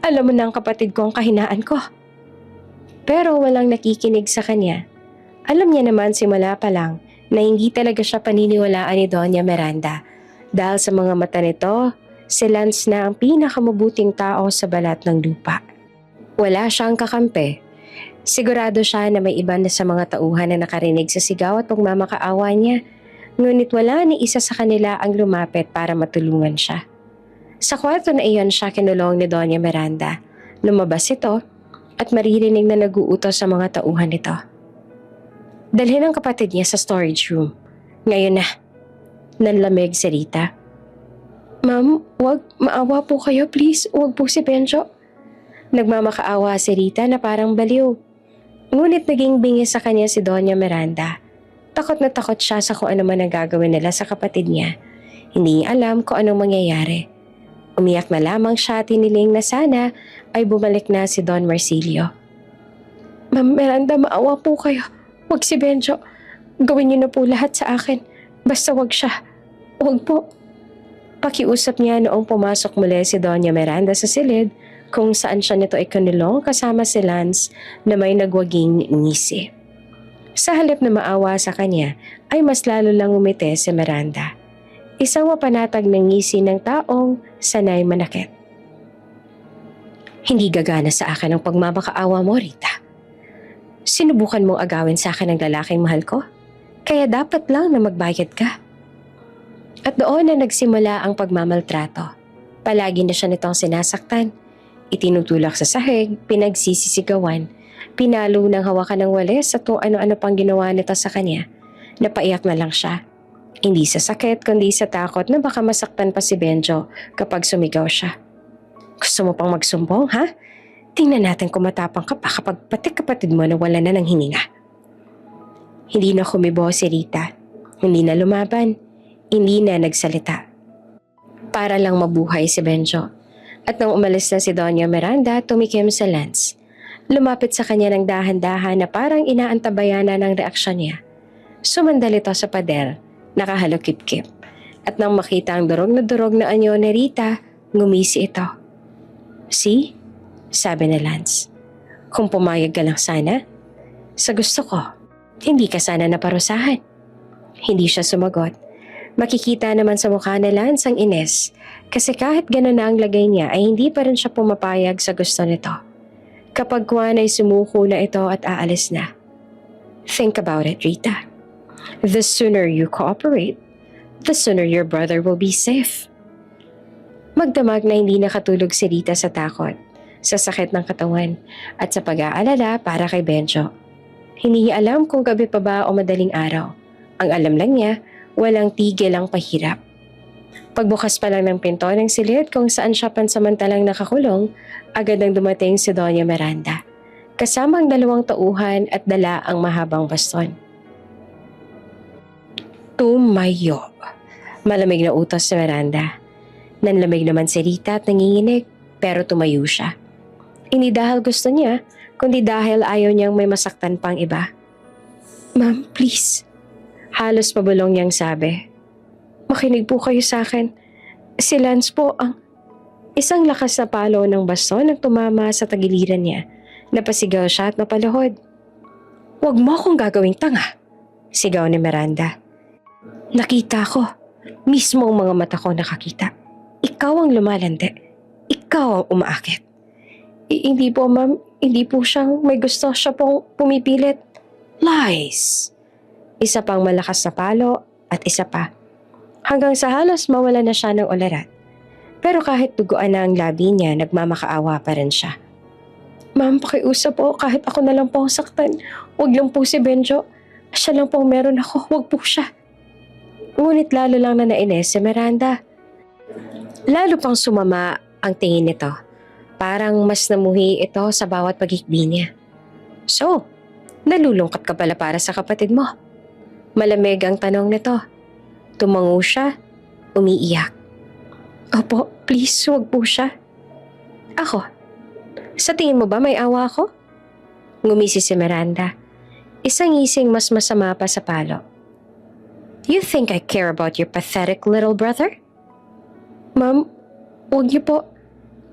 Alam mo na ang kapatid ko ang kahinaan ko. Pero walang nakikinig sa kanya. Alam niya naman simula pa lang na hindi talaga siya paniniwalaan ni Doña Miranda. Dahil sa mga mata nito, si Lance na ang pinakamabuting tao sa balat ng lupa. Wala siyang kakampi. Sigurado siya na may iba na sa mga tauhan na nakarinig sa sigaw at pagmamakaawa niya. Ngunit wala ni isa sa kanila ang lumapit para matulungan siya. Sa kwarto na iyon siya kinulong ni Doña Miranda. Lumabas ito at maririnig na nag-uutos sa mga tauhan nito. Dalhin ang kapatid niya sa storage room. Ngayon na. Nanlamig si Rita. Ma'am, wag, maawa po kayo please. Wag po si Benjo. Nagmamakaawa si Rita na parang baliw. Ngunit naging bingis sa kanya si Doña Miranda. Takot na takot siya sa kung ano man ang gagawin nila sa kapatid niya. Hindi niya alam kung anong mangyayari. Umiyak na lamang siya at tiniling na sana ay bumalik na si Don Marsilio. Ma'am Miranda, maawa po kayo. Wag si Benjo. Gawin niyo na po lahat sa akin. Basta wag siya. Wag po. Pakiusap niya noong pumasok muli si Doña Miranda sa silid kung saan siya nito ay kanulong kasama si Lance na may nagwaging ngisi. Sa halip na maawa sa kanya, ay mas lalo lang umiti si Miranda. Isang mapanatag na ngisi ng taong sanay manakit. Hindi gagana sa akin ang pagmamakaawa mo, Rita. Sinubukan mong agawin sa akin ang lalaking mahal ko, kaya dapat lang na magbayad ka. At doon na nagsimula ang pagmamaltrato. Palagi na siya nitong sinasaktan. Itinutulak sa sahig, pinagsisisigawan, pinalo ng hawakan ng walis at kung ano-ano pang ginawa nito sa kanya. Napaiyak na lang siya. Hindi sa sakit kundi sa takot na baka masaktan pa si Benjo kapag sumigaw siya. Gusto mo pang magsumbong, ha? Tingnan natin kung matapang ka pa kapag pati kapatid mo nawala na ng hininga. Hindi na kumibo si Rita. Hindi na lumaban. Hindi na nagsalita. Para lang mabuhay si Benjo. At nang umalis na si Doña Miranda, tumikim sa Lance. Lumapit sa kanya ng dahan-dahan na parang inaantabayan na ng reaksyon niya. Sumandal ito sa pader, nakahalokip-kip. At nang makita ang durog na anyo ni Rita, ngumisi ito. See? Sabi ni Lance. Kung pumayag ka lang sana, sa gusto ko, hindi ka sana naparusahan. Hindi siya sumagot. Makikita naman sa mukha ni Lance ang ines kasi kahit gano'n na ang lagay niya ay hindi pa rin siya pumapayag sa gusto nito. Kapag Juan ay sumuko na ito at aalis na. Think about it, Rita. The sooner you cooperate, the sooner your brother will be safe. Magdamag na hindi nakatulog si Rita sa takot, sa sakit ng katawan at sa pag-aalala para kay Benjo. Hindi niya alam kung gabi pa ba o madaling araw. Ang alam lang niya, walang tigil ang pahirap. Pagbukas pa lang ng pinto ng silid kung saan siya pansamantalang nakakulong, agad nang dumating si Doña Miranda. Kasama ang 2 tauhan at dala ang mahabang baston. Tumayo. Malamig na utos si Miranda. Nanlamig naman si Rita at nanginginig pero tumayo siya. Hindi dahil gusto niya, kundi dahil ayaw niyang may masaktan pang iba. Ma'am, please. Halos pabulong niyang sabi. Makinig po kayo sa akin. Si Lance po ang... Isang lakas na palo ng baston ang tumama sa tagiliran niya. Napasigaw siya at napalahod. Huwag mo akong gagawing tanga, sigaw ni Miranda. Nakita ko. Mismo ang mga mata ko nakakita. Ikaw ang lumalandi. Ikaw ang umaakit. Hindi po, ma'am. Hindi po siyang may gusto. Siya pong pumipilit. Lies! Isa pang malakas na palo at isa pa. Hanggang sa halos mawala na siya ng ularat. Pero kahit duguan na ang labi niya, nagmamakaawa pa rin siya. Ma'am, pakiusap po. Kahit ako na lang po ang saktan. Huwag lang po si Benjo. Siya lang po meron ako. Huwag po siya. Ngunit lalo lang na nainis si Miranda. Lalo pang sumama ang tingin nito. Parang mas namuhi ito sa bawat paghikbi niya. So, nalulungkot ka pala para sa kapatid mo. Malamig ang tanong nito. Tumango siya, umiiyak. Opo, please, huwag po siya. Ako, sa tingin mo ba may awa ako? Ngumisi si Miranda. Isang ngising mas masama pa sa palo. You think I care about your pathetic little brother? Ma'am, huwag niyo po.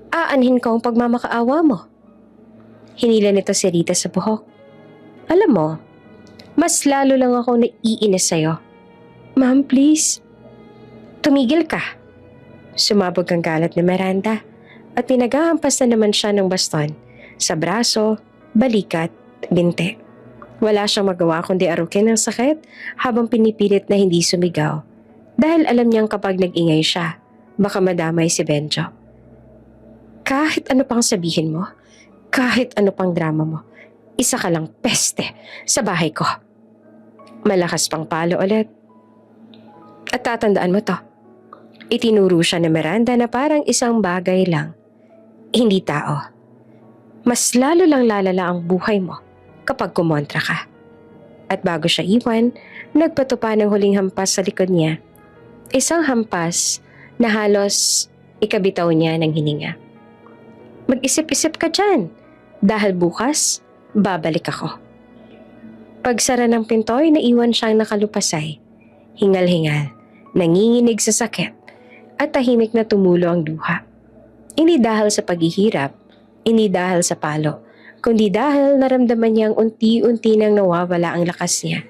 Aanhin ko ang pagmamakaawa mo. Hinila nito si Rita sa buhok. Alam mo, mas lalo lang ako naiinis sa'yo. Ma'am, please. Tumigil ka. Sumabog ang galit ni Miranda at pinaghahampas na naman siya ng baston sa braso, balikat, binti. Wala siyang magawa kundi arukin ng sakit habang pinipilit na hindi sumigaw dahil alam niyang kapag nag-ingay siya, baka madamay si Benjo. Kahit ano pang sabihin mo, kahit ano pang drama mo, isa ka lang peste sa bahay ko. Malakas pang palo ulit. At tatandaan mo to. Itinuro siya ni Miranda na parang isang bagay lang. Hindi tao. Mas lalo lang lalala ang buhay mo kapag kumontra ka. At bago siya iwan, nagpato pa ng huling hampas sa likod niya. Isang hampas na halos ikabitaw niya ng hininga. Mag-isip-isip ka dyan dahil bukas babalik ako. Pagsara ng pinto'y naiwan siyang nakalupasay. Hingal-hingal, nanginginig sa sakit at tahimik na tumulo ang luha. Hindi dahil sa paghihirap, hindi dahil sa palo, kundi dahil naramdaman niyang unti-unti nang nawawala ang lakas niya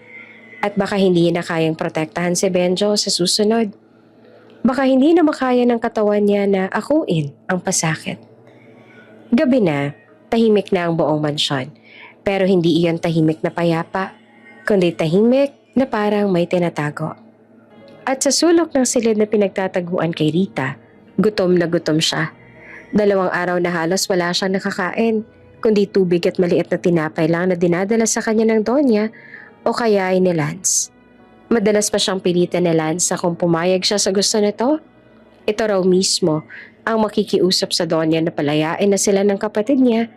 at baka hindi na kayang protektahan si Benjo sa susunod. Baka hindi na makaya ng katawan niya na akuin ang pasakit. Gabi na, tahimik na ang buong mansyon. Pero hindi iyon tahimik na payapa, kundi tahimik na parang may tinatago. At sa sulok ng silid na pinagtataguan kay Rita, gutom na gutom siya. 2 araw na halos wala siyang nakakain, kundi tubig at maliit na tinapay lang na dinadala sa kanya ng Donya o kaya ay ni Lance. Madalas pa siyang pilitan ni Lance na kung pumayag siya sa gusto nito, ito raw mismo ang makikiusap sa Donya na palayain na sila ng kapatid niya,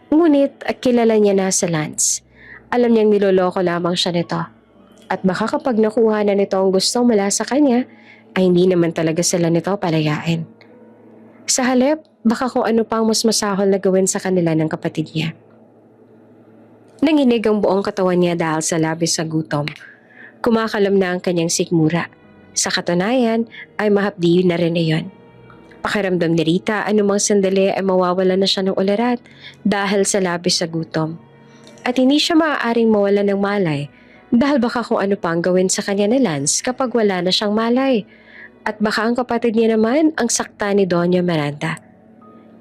ngunit kilala niya na sa Lance. Alam niyang niloloko lamang siya nito. At baka kapag nakuha na nito ang gustong mula sa kanya, ay hindi naman talaga sila nito palayain. Sa halip, baka kung ano pang mas masahol na gawin sa kanila ng kapatid niya. Nanginig ang buong katawan niya dahil sa labis sa gutom. Kumakalam na ang kanyang sikmura. Sa katunayan ay mahapdi na rin iyon. Pakiramdam ni Rita anumang sandali ay mawawala na siya ng ulerat dahil sa labis sa gutom. At hindi siya maaaring mawala ng malay dahil baka kung ano pang gawin sa kanya ni Lance kapag wala na siyang malay. At baka ang kapatid niya naman ang sakta ni Doña Miranda.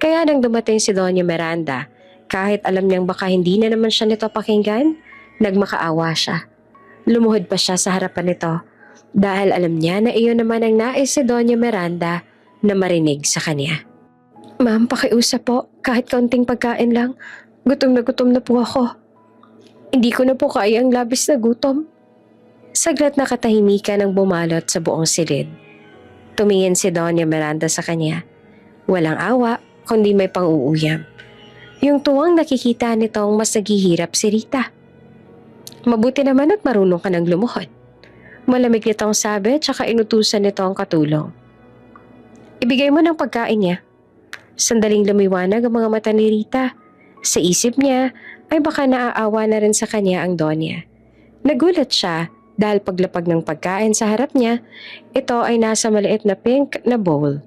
Kaya nang dumating si Doña Miranda, kahit alam niyang baka hindi na naman siya nito pakinggan, nagmakaawa siya. Lumuhod pa siya sa harapan nito dahil alam niya na iyon naman ang nais si Doña Miranda na marinig sa kanya. Ma'am, pakiusap po, kahit kaunting pagkain lang. Gutom na po ako. Hindi ko na po kaya ang labis na gutom. Saglit na katahimikan ang bumalot sa buong silid. Tumingin si Doña Miranda sa kanya. Walang awa, kundi may pang-uuyam. Yung tuwang nakikita nitong mas naghihirap si Rita. Mabuti naman at marunong ka ng lumuhod. Malamig nitong sabi tsaka inutusan nito ang katulong. Ibigay mo ng pagkain niya. Sandaling lumiwanag ang mga mata ni Rita. Sa isip niya ay baka naaawa na rin sa kanya ang Donya. Nagulat siya dahil paglapag ng pagkain sa harap niya, ito ay nasa maliit na pink na bowl.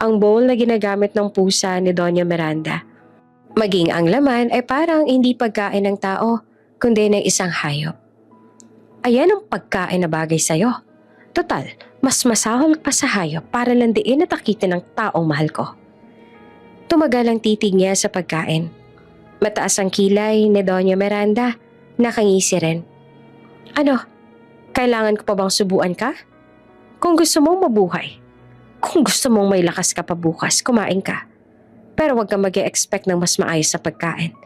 Ang bowl na ginagamit ng pusa ni Doña Miranda. Maging ang laman ay parang hindi pagkain ng tao, kundi ng isang hayop. Ayan ang pagkain na bagay sa'yo. Total, mas masahol pa sa hayop para landiin at akitin ng taong mahal ko. Tumagal ang titig niya sa pagkain. Mataas ang kilay ni Doña Miranda, nakangisi rin. Ano, kailangan ko pa bang subuan ka? Kung gusto mong mabuhay, kung gusto mong may lakas ka pa bukas, kumain ka. Pero huwag kang mag-e-expect ng mas maayos sa pagkain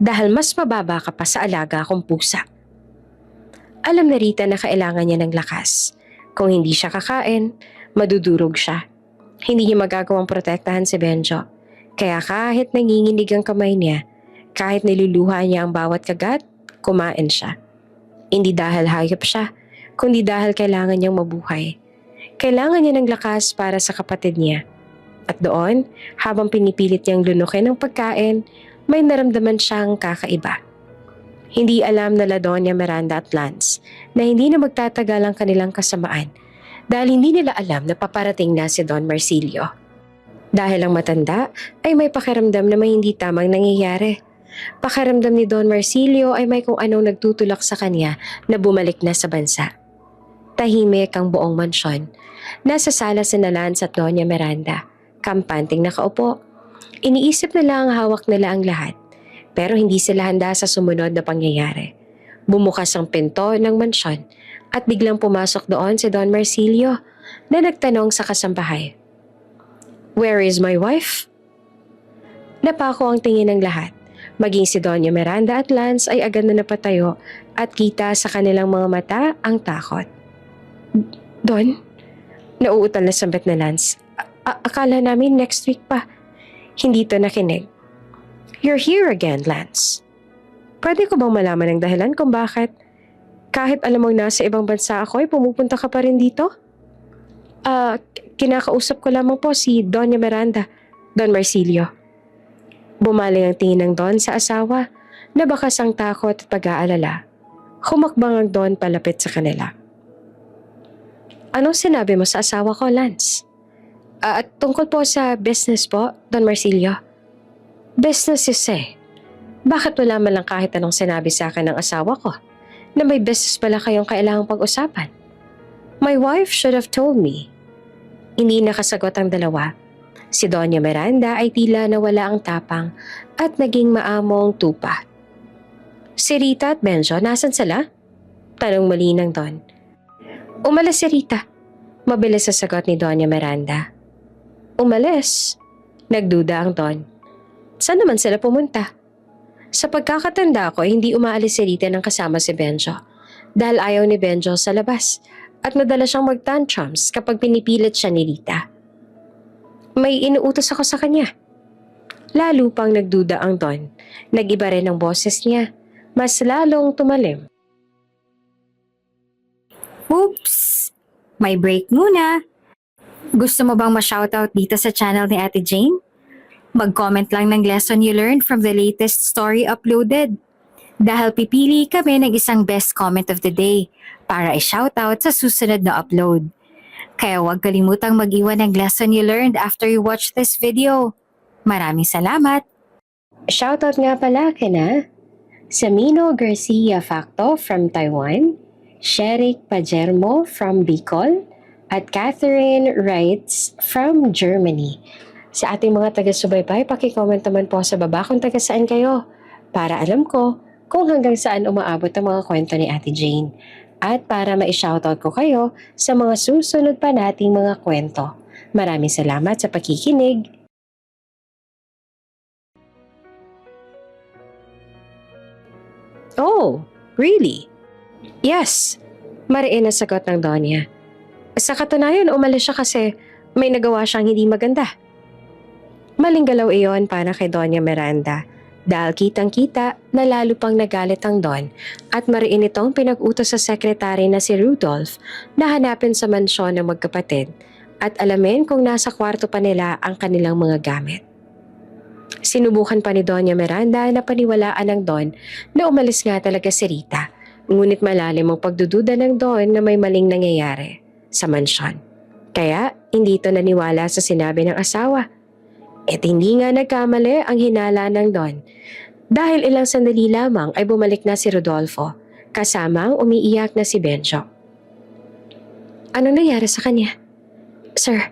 dahil mas mababa ka pa sa alaga akong pusa. Alam na Rita na kailangan niya ng lakas. Kung hindi siya kakain, madudurog siya. Hindi niya magagawang protektahan si Benjo. Kaya kahit nanginginig ang kamay niya, kahit niluluha niya ang bawat kagat, kumain siya. Hindi dahil hayop siya, kundi dahil kailangan niyang mabuhay. Kailangan niya ng lakas para sa kapatid niya. At doon, habang pinipilit niyang lunukin ang pagkain, may naramdaman siyang kakaiba. Hindi alam na Doña Miranda at Lance na hindi na magtatagal ang kanilang kasamaan dahil hindi nila alam na paparating na si Don Marsilio. Dahil ang matanda ay may pakiramdam na may hindi tamang nangyayari. Pakiramdam ni Don Marsilio ay may kung anong nagtutulak sa kanya na bumalik na sa bansa. Tahimik ang buong mansyon. Nasa sala si Lance at Doña Miranda, kampanting nakaupo. Iniisip nila ang hawak nila ang lahat, pero hindi sila handa sa sumunod na pangyayari. Bumukas ang pinto ng mansyon at biglang pumasok doon si Don Marsilio na nagtanong sa kasambahay. Where is my wife? Napako ang tingin ng lahat. Maging si Doña Miranda at Lance ay agad na napatayo at kita sa kanilang mga mata ang takot. Don? Nauutal na sambit na Lance. Akala namin next week pa. Hindi to nakinig. You're here again, Lance. Pwede ko bang malaman ang dahilan kung bakit? Kahit alam mong nasa ibang bansa ako ay pumupunta ka pa rin dito? Kinakausap ko lamang po si Doña Miranda, Don Marsilio. Bumaling ang tingin ng Don sa asawa na bakas ang takot at pag-aalala. Humakbang ang Don palapit sa kanila. Anong sinabi mo sa asawa ko, Lance? Tungkol po sa business po, Don Marsilio. Business you say? Bakit wala man lang kahit anong sinabi sa akin ng asawa ko na may business pala kayong kailangang pag-usapan? My wife should have told me. Hindi nakasagot ang dalawa. Si Doña Miranda ay tila nawala ang tapang at naging maamong tupa. Si Rita at Benjo, nasan sila? Tanong muli ng Don. Umalis si Rita. Mabilis sa sagot ni Doña Miranda. Umalis? Nagduda ang Don. Saan naman sila pumunta? Sa pagkakatanda ko, hindi umaalis si Rita nang kasama si Benjo dahil ayaw ni Benjo sa labas at nadala siyang mag-tantrums kapag pinipilit siya ni Rita. May inuutos ako sa kanya. Lalo pang nagduda ang Don. Nag-iba rin ang boses niya. Mas lalong tumalim. Oops! May break muna. Gusto mo bang ma-shoutout dito sa channel ni Ate Jane? Mag-comment lang ng lesson you learned from the latest story uploaded. Dahil pipili kami ng isang best comment of the day para i-shoutout sa susunod na upload. Kaya huwag kalimutang mag-iwan ng lesson you learned after you watch this video. Maraming salamat! Shoutout nga pala kina Samino Garcia Facto from Taiwan, Sherik Pajermo from Bicol, at Catherine Wrights from Germany. Sa ating mga taga-subaybay, paki-comment naman po sa baba kung taga saan kayo para alam ko kung hanggang saan umaabot ang mga kwento ni Ate Jane at para ma-shoutout ko kayo sa mga susunod pa nating mga kwento. Maraming salamat sa pakikinig. Oh, really? Yes, mariin na sagot ng Donya. Sa katunayan, umalis siya kasi may nagawa siyang hindi maganda. Maling galaw iyon para kay Doña Miranda dahil kitang-kita na lalo pang nagalit ang Don at mariin itong pinag-utos sa sekretary na si Rudolph na hanapin sa mansyon ng magkapatid at alamin kung nasa kwarto pa nila ang kanilang mga gamit. Sinubukan pa ni Doña Miranda na paniwalaan ng Don na umalis nga talaga si Rita, ngunit malalim ang pagdududa ng Don na may maling nangyayari sa mansyon. Kaya hindi ito naniwala sa sinabi ng asawa. At hindi nga nagkamali ang hinala ng Don. Dahil ilang sandali lamang ay bumalik na si Rodolfo, kasama ang umiiyak na si Benjo. Anong nangyari sa kanya? Sir,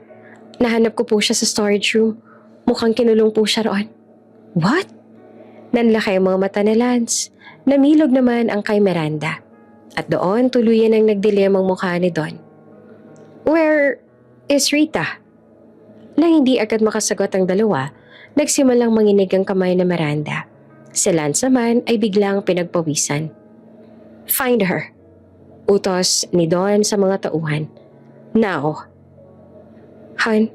nahanap ko po siya sa storage room. Mukhang kinulong po siya roon. What? Nanlaki ang mga mata ni Lance. Namilog naman ang kay Miranda. At doon tuluyan ang nagdilim ang mukha ni Don. Where is Rita? Nang hindi agad makasagot ang dalawa, nagsimulang manginig ang kamay ni Miranda. Si Lance naman ay biglang pinagpawisan. Find her. Utos ni Don sa mga tauhan. Now. Han,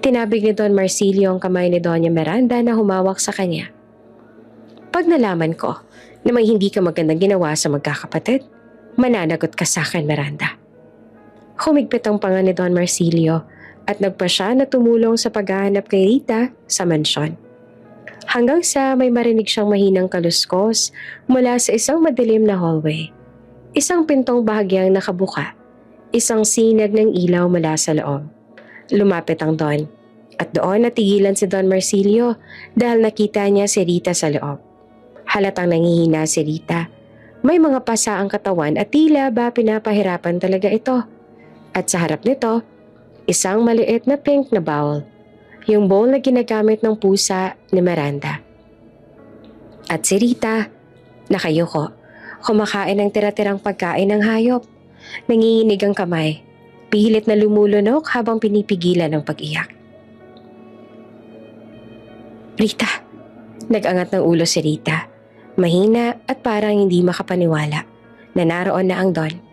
tinabig ni Don Marsilio ang kamay ni Doña Miranda na humawak sa kanya. Pag nalaman ko na may hindi ka magandang ginawa sa magkakapatid, mananagot ka sa akin, Miranda. Humigpit ang panga ni Don Marsilio at nagpa siya na tumulong sa paghahanap kay Rita sa mansyon. Hanggang sa may marinig siyang mahinang kaluskos mula sa isang madilim na hallway. Isang pintong bahagyang nakabuka, isang sinag ng ilaw mula sa loob. Lumapit ang Don at doon natigilan si Don Marsilio dahil nakita niya si Rita sa loob. Halatang nangihina si Rita. May mga pasa ang katawan at tila ba pinapahirapan talaga ito. At sa harap nito, isang maliit na pink na bowl, yung bowl na ginagamit ng pusa ni Miranda. At si Rita, nakayuko, kumakain ng tira-tirang pagkain ng hayop. Nanginginig ang kamay, pilit na lumulunok habang pinipigilan ang pag-iyak. Rita, nag-angat ng ulo si Rita, mahina at parang hindi makapaniwala na naroon na ang Don.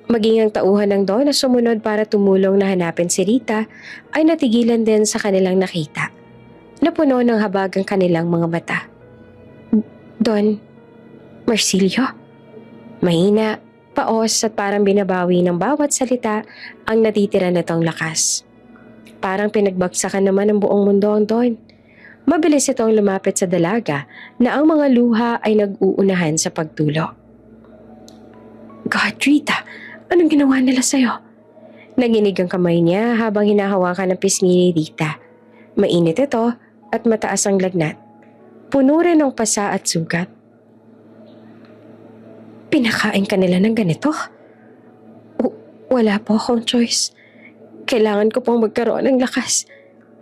Maging ang tauhan ng Don na sumunod para tumulong na hanapin si Rita ay natigilan din sa kanilang nakita. Napuno ng habag ang kanilang mga mata. Don Marsilio? Mahina, paos at parang binabawi ng bawat salita ang natitira nitong lakas. Parang pinagbagsakan naman ng buong mundo ang Don. Mabilis itong lumapit sa dalaga na ang mga luha ay nag-uunahan sa pagtulo. God, Rita! Anong ginawa nila sa'yo? Nanginig ang kamay niya habang hinahawakan ng pisngi ni Rita. Mainit ito at mataas ang lagnat. Puno rin ng pasa at sugat. Pinakain ka nila ng ganito? Wala po akong choice. Kailangan ko pong magkaroon ng lakas.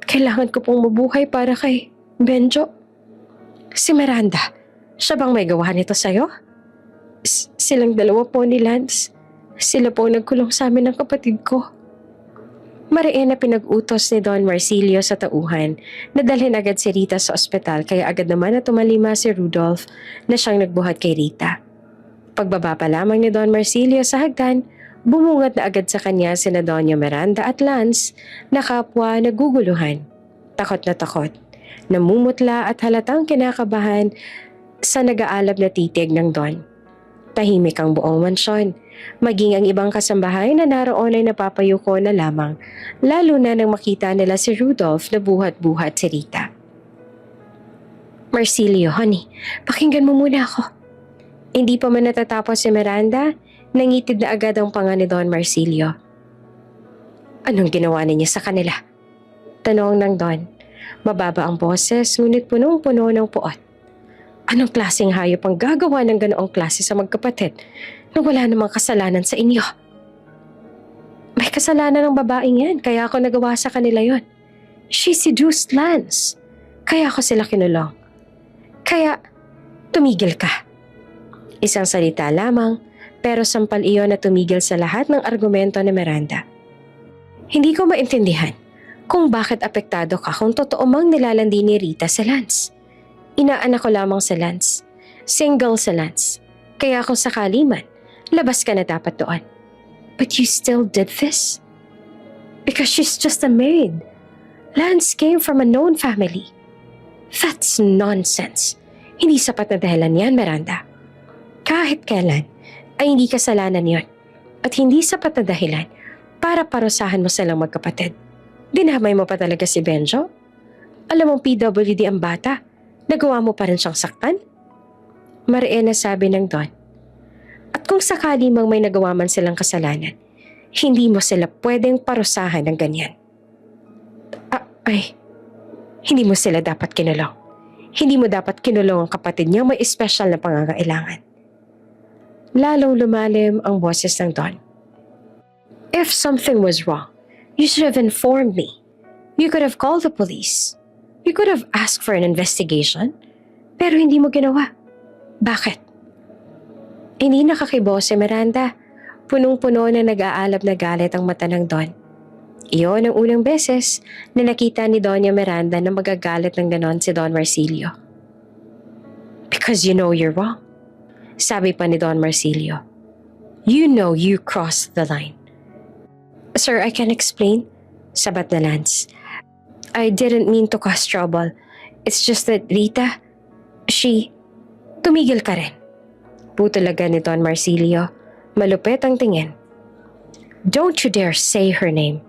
Kailangan ko pong mabuhay para kay Benjo. Si Miranda, siya bang may gawa nito sa'yo? Silang dalawa po ni Lance. Sila po nagkulong sa amin ng kapatid ko. Mariin na pinag-utos ni Don Marsilio sa tauhan na dalhin agad si Rita sa ospital, kaya agad naman na tumalima si Rudolph na siyang nagbuhat kay Rita. Pagbaba pa lamang ni Don Marsilio sa hagdan, bumungad na agad sa kanya sina Doña Miranda at Lance na kapwa naguguluhan. Takot na takot, namumutla at halatang kinakabahan sa nag-aalab na titig ng Don. Tahimik ang buong mansyon, maging ang ibang kasambahay na naroon ay napapayuko na lamang, lalo na nang makita nila si Rudolph na buhat-buhat si Rita. Marsilio, honey, pakinggan mo muna ako. Hindi pa man natatapos si Miranda, nangitid na agad ang panga ni Don Marsilio. Anong ginawa niya sa kanila? Tanong ng Don. Mababa ang boses, ngunit punong-puno ng puot. Anong klaseng hayop ang gagawa ng ganoong klase sa magkapatid na wala namang kasalanan sa inyo? May kasalanan ng babaeng yan, kaya ako nagawa sa kanila yon. She seduced Lance. Kaya ako sila kinulong. Kaya tumigil ka. Isang salita lamang, pero sampal iyon na tumigil sa lahat ng argumento ni Miranda. Hindi ko maintindihan kung bakit apektado ka kung totoo mang nilalandi ni Rita sa Lance. Inaanak ko lamang sa Lance. Single sa Lance. Kaya kung sakali man, labas ka na dapat doon. But you still did this? Because she's just a maid. Lance came from a known family. That's nonsense. Hindi sapat na dahilan yan, Miranda. Kahit kailan, ay hindi kasalanan yon. At hindi sapat na dahilan para parusahan mo silang magkapatid. Dinamay mo pa talaga si Benjo? Alam mong PWD ang bata. Nagawa mo pa rin siyang saktan? Mariin na sabi ng Don. At kung sakali mang may nagawa man silang kasalanan, hindi mo sila pwedeng parusahan ng ganyan. Hindi mo sila dapat kinulong. Hindi mo dapat kinulong ang kapatid niya may espesyal na pangangailangan. Lalong lumalim ang boses ng Don. If something was wrong, you should have informed me. You could have called the police. You could have asked for an investigation, pero hindi mo ginawa. Bakit? Hindi nakakibo si Miranda. Punong-puno na nag-aalab na galit ang mata ng Don. Iyon ang unang beses na nakita ni Doña Miranda na magagalit ng ganon si Don Marsilio. Because you know you're wrong. Sabi pa ni Don Marsilio. You know you crossed the line. Sir, I can explain. Sabat na Lance. I didn't mean to cause trouble. It's just that Rita, tumigil ka rin. Putulaga ni Don Marsilio. Malupit ang tingin. Don't you dare say her name.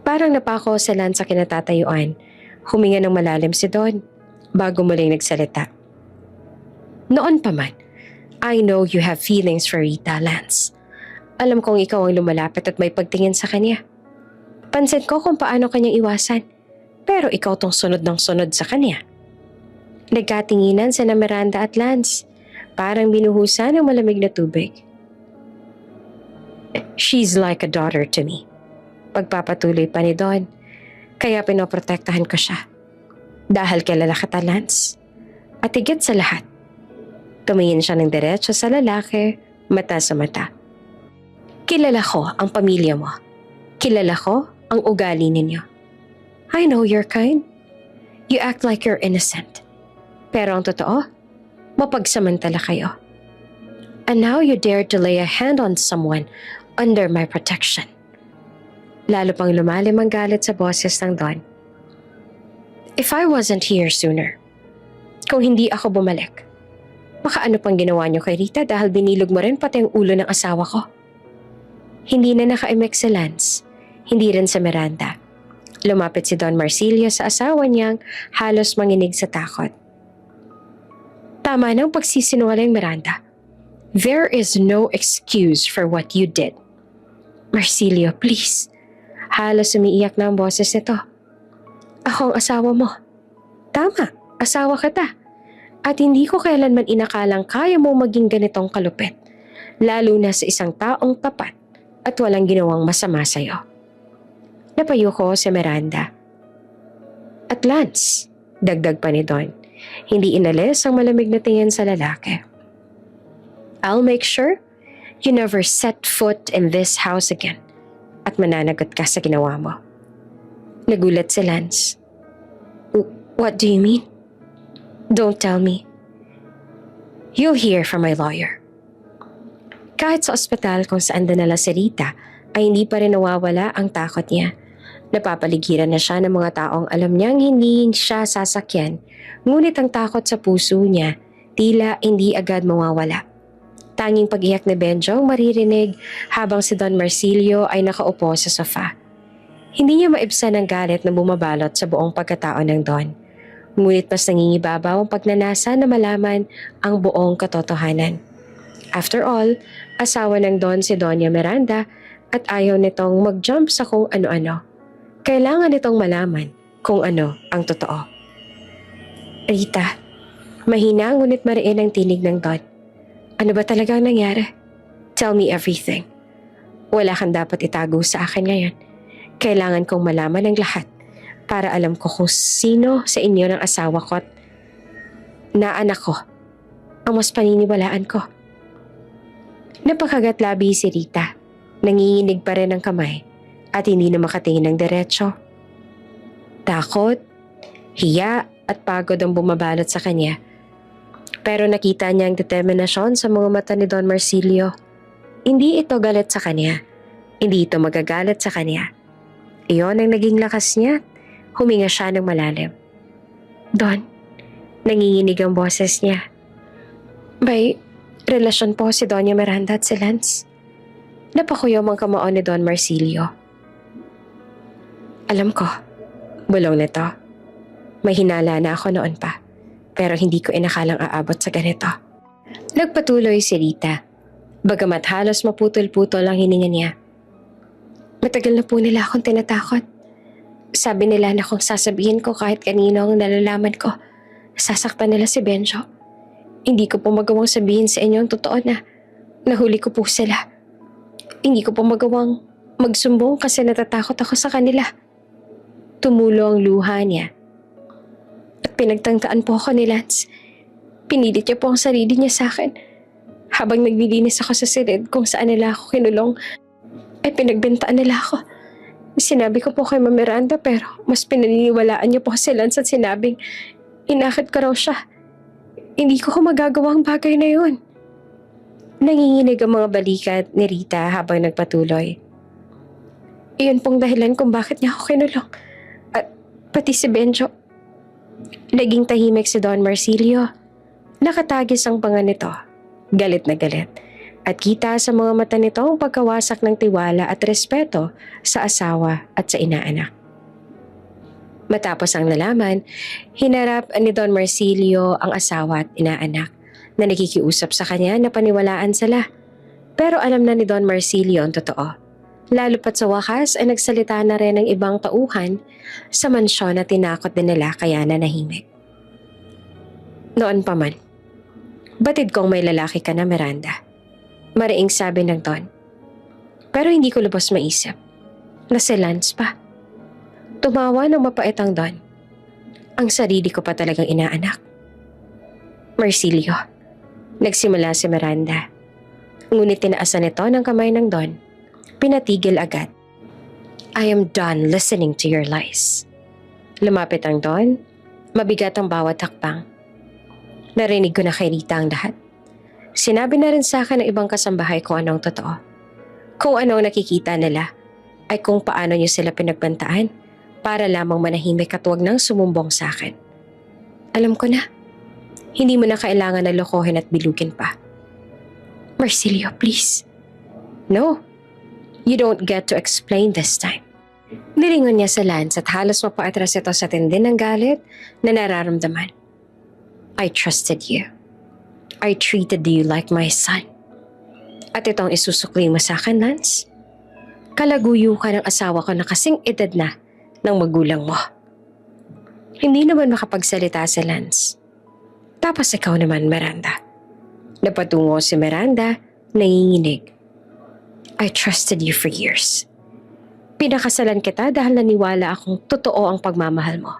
Parang napako sa Lance sa kinatatayuan. Huminga ng malalim si Don bago muling nagsalita. Noon pa man, I know you have feelings for Rita, Lance. Alam kong ikaw ang lumalapit at may pagtingin sa kanya. Pansin ko kung paano kanyang iwasan, pero ikaw tong sunod ng sunod sa kanya. Nagkatinginan sina Miranda at Lance, parang binuhusan ng malamig na tubig. She's like a daughter to me. Pagpapatuloy pa ni Don, kaya pinoprotektahan ko siya. Dahil kilala kita, Lance. At higit sa lahat, tumingin siya ng diretso sa lalaki, mata sa mata. Kilala ko ang pamilya mo. Kilala ko ang ugali ninyo. I know your kind. You act like you're innocent. Pero ang totoo, mapagsamantala kayo. And now you dare to lay a hand on someone under my protection. Lalo pang lumalim ang galit sa boses ng Don. If I wasn't here sooner, kung hindi ako bumalik, baka ano pang ginawa niyo kay Rita dahil binilog mo rin pati ang ulo ng asawa ko. Hindi na naka-emek si Lance, hindi rin sa Miranda. Lumapit si Don Marsilio sa asawa niyang halos manginig sa takot. Tama ng pagsisinungaling, Miranda. There is no excuse for what you did. Marsilio, please. Halos umiiyak na ang boses nito. Ako ang asawa mo. Tama, asawa kita. At hindi ko kailanman inakalang kaya mo maging ganitong kalupit. Lalo na sa isang taong tapat at walang ginawang masama sa'yo. Napayuko si Miranda. At Lance, dagdag pa ni Don, hindi inalis ang malamig na tingin sa lalaki. I'll make sure you never set foot in this house again at mananagot ka sa ginawa mo. Nagulat si Lance. What do you mean? Don't tell me. You'll hear from my lawyer. Kahit sa ospital kung saan dinala si Rita, ay hindi pa rin nawawala ang takot niya. Napapaligiran na siya ng mga taong alam niyang hindi siya sasakyan, ngunit ang takot sa puso niya tila hindi agad mawawala. Tanging pag-iyak ni Benjong maririnig habang si Don Marsilio ay nakaupo sa sofa. Hindi niya maibsan ang galit na bumabalot sa buong pagkatao ng Don. Ngunit mas nangingibabaw ang pagnanasa na malaman ang buong katotohanan. After all, asawa ng Don si Doña Miranda at ayaw nitong mag-jump sa kung ano-ano. Kailangan nitong malaman kung ano ang totoo. Rita, mahina ngunit mariin ang tinig ng Don. Ano ba talagang nangyari? Tell me everything. Wala kang dapat itago sa akin ngayon. Kailangan kong malaman ang lahat para alam ko kung sino sa inyo ng asawa ko at na anak ko ang mas paniniwalaan ko. Napakagat labi si Rita. Nanginginig pa rin ang kamay at hindi na makatingin ng diretso. Takot, hiya at pagod ang bumabalot sa kanya. Pero nakita niya ang determinasyon sa mga mata ni Don Marsilio. Hindi ito galit sa kanya. Hindi ito magagalit sa kanya. Iyon ang naging lakas niya. Huminga siya ng malalim. Don, nanginginig ang boses niya. May relasyon po si Doña Miranda at si Lance. Napakuyom ang kamao ni Don Marsilio. Alam ko, bulong nito. May hinala na ako noon pa, pero hindi ko inakalang aabot sa ganito. Nagpatuloy si Rita, bagamat halos maputol-putol ang hininga niya. Matagal na po nila akong tinatakot. Sabi nila na kung sasabihin ko kahit kanino ang nalalaman ko, sasaktan nila si Benjo. Hindi ko po magawang sabihin sa inyo ang totoo na nahuli ko po sila. Hindi ko po magawang magsumbong kasi natatakot ako sa kanila. Tumulo ang luha niya. At pinagtangkaan po ako ni Lance. Pinilit niya po ang sarili niya sa akin. Habang naglilinis ako sa silid kung saan nila ako kinulong, ay pinagbentaan nila ako. Sinabi ko po kay Ma'am Miranda pero mas pinaniniwalaan niya po si Lance at sinabing inakit ko raw siya. Hindi ko magagawa ang bagay na yun. Nanginginig ang mga balikat ni Rita habang nagpatuloy. Iyon pong dahilan kung bakit niya ako kinulong. At pati si Benjo. Naging tahimik si Don Marsilio. Nakatagis ang panga nito. Galit na galit. At kita sa mga mata nito ang pagkawasak ng tiwala at respeto sa asawa at sa inaanak. Matapos ang nalaman, hinarap ni Don Marsilio ang asawa at inaanak na nakikiusap sa kanya na paniwalaan sila. Pero alam na ni Don Marsilio ang totoo. Lalo pat sa wakas ay nagsalita na rin ng ibang tauhan sa mansyon na tinakot din nila kaya nanahimik. Noon pa man, batid kong may lalaki ka na, Miranda. Mariing sabi ng Don. Pero hindi ko lubos maisip na si Lance pa. Tumawa ng mapait ang Don. Ang sarili ko pa talagang inaanak. Marsilio, nagsimula si Miranda. Ngunit tinaasan ito ng kamay ng Don. Pinatigil agad. I am done listening to your lies. Lumapit ang Don. Mabigat ang bawat hakbang. Narinig ko na kay Rita ang lahat. Sinabi na rin sa akin ng ibang kasambahay kung anong totoo. Kung anong nakikita nila ay kung paano niyo sila pinagbantaan para lamang manahimik at huwag nang sumumbong sa akin. Alam ko na. Hindi mo na kailangan na lokohin at bilugin pa. Marsilio, please. No. You don't get to explain this time. Nilingon niya sa Lance at halos mapaatras ito sa tindi ng galit na nararamdaman. I trusted you. I treated you like my son. At itong isusukli mo sa akin, Lance? Kalaguyo ka ng asawa ko na kasing edad na ng magulang mo. Hindi naman makapagsalita si Lance. Tapos ikaw naman, Miranda. Napatungo si Miranda, nanginginig. I trusted you for years. Pinakasalan kita dahil naniwala akong totoo ang pagmamahal mo.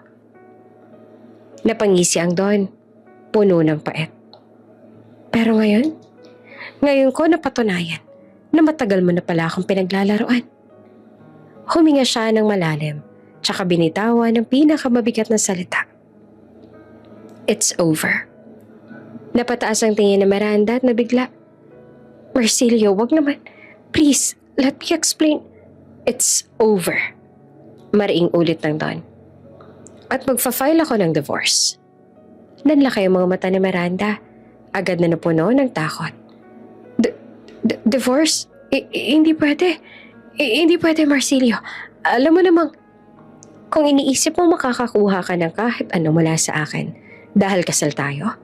Napangisi ang Don, puno ng pait. Pero ngayon ko napatunayan na matagal mo na pala akong pinaglalaroan. Huminga siya ng malalim, tsaka binitawan ng pinakamabigat na salita. It's over. Napataas ang tingin ni Miranda at nabigla. Marsilio, wag naman. Please, let me explain. It's over. Mariing ulit ng Don. At magfa-file ako ng divorce. Nanlaki ang mga mata ni Miranda. Agad na napuno ng takot. Divorce? Hindi pwede. Hindi pwede, Marsilio. Alam mo namang, kung iniisip mo makakakuha ka ng kahit ano mula sa akin dahil kasal tayo,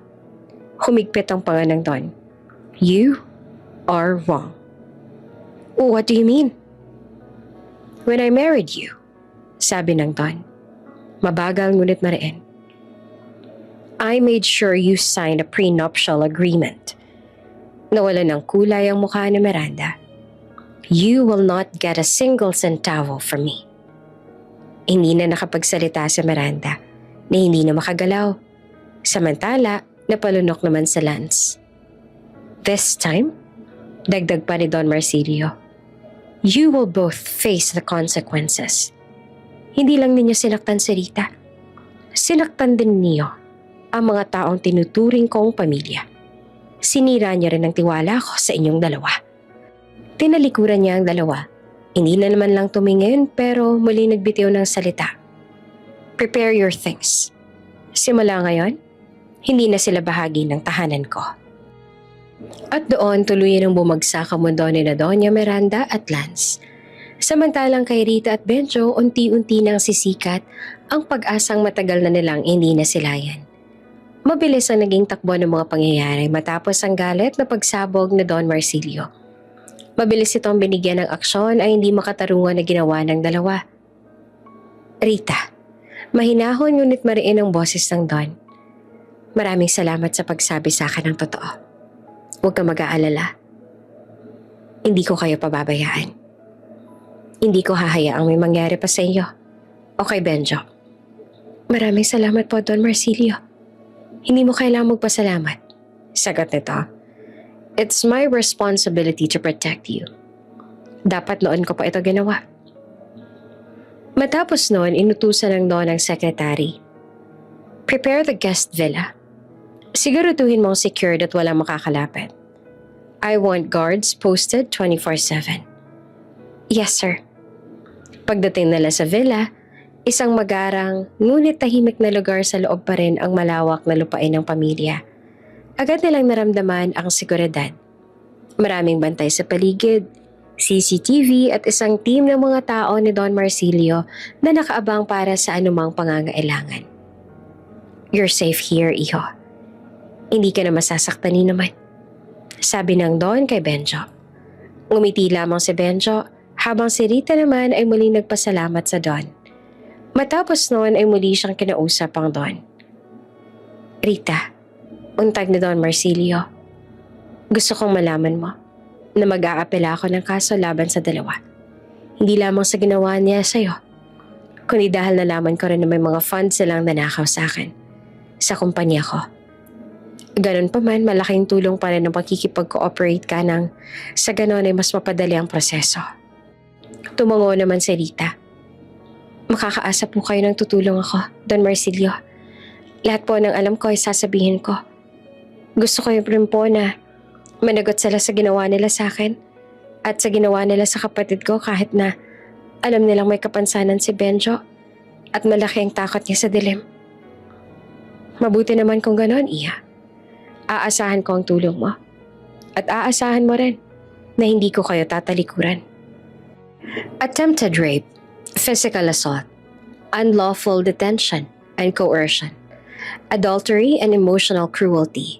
humigpit ang panga ng Don. You are wrong. What do you mean? When I married you, sabi ng Don, mabagal ngunit mariin, I made sure you signed a prenuptial agreement. Nawala ng kulay ang mukha ni Miranda. You will not get a single centavo from me. Hindi na nakapagsalita si Miranda na hindi na makagalaw. Samantala, napalunok naman sa Lance. This time, dagdag pa ni Don Marsilio, you will both face the consequences. Hindi lang ninyo sinaktan si Rita. Sinaktan din niyo ang mga taong tinuturing kong pamilya. Sinira niya rin ang tiwala ko sa inyong dalawa. Tinalikuran niya ang dalawa. Hindi na naman lang tumingin pero muli nagbitiw ng salita. Prepare your things. Simula ngayon, hindi na sila bahagi ng tahanan ko. At doon tuluyan ang bumagsak ang mundo ni Doña Miranda at Lance. Samantalang kay Rita at Benjo, unti-unti nang sisikat ang pag-asang matagal na nilang hindi nasilayan. Mabilis ang naging takbo ng mga pangyayari matapos ang galit na pagsabog ni Don Marsilio. Mabilis itong binigyan ng aksyon ay hindi makatarungan na ginawa ng dalawa. Rita, mahinahon ngunit mariin ang boses ng Don. Maraming salamat sa pagsabi sa akin ng totoo. Huwag kang mag-aalala. Hindi ko kayo pababayaan. Hindi ko hahayaang may mangyari pa sa iyo. Okay, Benjo. Maraming salamat po, Don Marsilio. Hindi mo kailangang magpasalamat. Sagot nito. It's my responsibility to protect you. Dapat noon ko pa ito ginawa. Matapos noon, inutusan ng Don ang secretary. Prepare the guest villa. Siguraduhin mong secured at walang makakalapit. I want guards posted 24/7. Yes, sir. Pagdating nila sa villa, isang magarang ngunit tahimik na lugar sa loob pa rin ang malawak na lupain ng pamilya. Agad nilang naramdaman ang seguridad. Maraming bantay sa paligid, CCTV at isang team ng mga tao ni Don Marsilio na nakaabang para sa anumang pangangailangan. You're safe here, iho. Hindi ka na masasaktan ni naman. Sabi ng Don kay Benjo. Ngumiti lamang si Benjo habang si Rita naman ay muling nagpasalamat sa Don. Matapos noon ay muli siyang kinausap ang Don. Rita, untag ni Don Marsilio, gusto kong malaman mo na mag-aapela ako ng kaso laban sa dalawa. Hindi lamang sa ginawa niya sa'yo, kundi dahil nalaman ko rin na may mga funds silang nanakaw sa akin, sa kumpanya ko. Ganon pa man, malaking tulong pa rin ang pakikipag-cooperate ka nang sa ganon ay mas mapadali ang proseso. Tumango naman si Rita. Makakaasa po kayo ng tutulong ako, Don Marsilio. Lahat po ng alam ko ay sasabihin ko. Gusto ko rin po na managot sila sa ginawa nila sa akin at sa ginawa nila sa kapatid ko kahit na alam nilang may kapansanan si Benjo at malaki ang takot niya sa dilim. Mabuti naman kung ganon, Iya. Aasahan ko ang tulong mo at aasahan mo rin na hindi ko kayo tatalikuran. Attempted rape, physical assault, unlawful detention and coercion, adultery and emotional cruelty.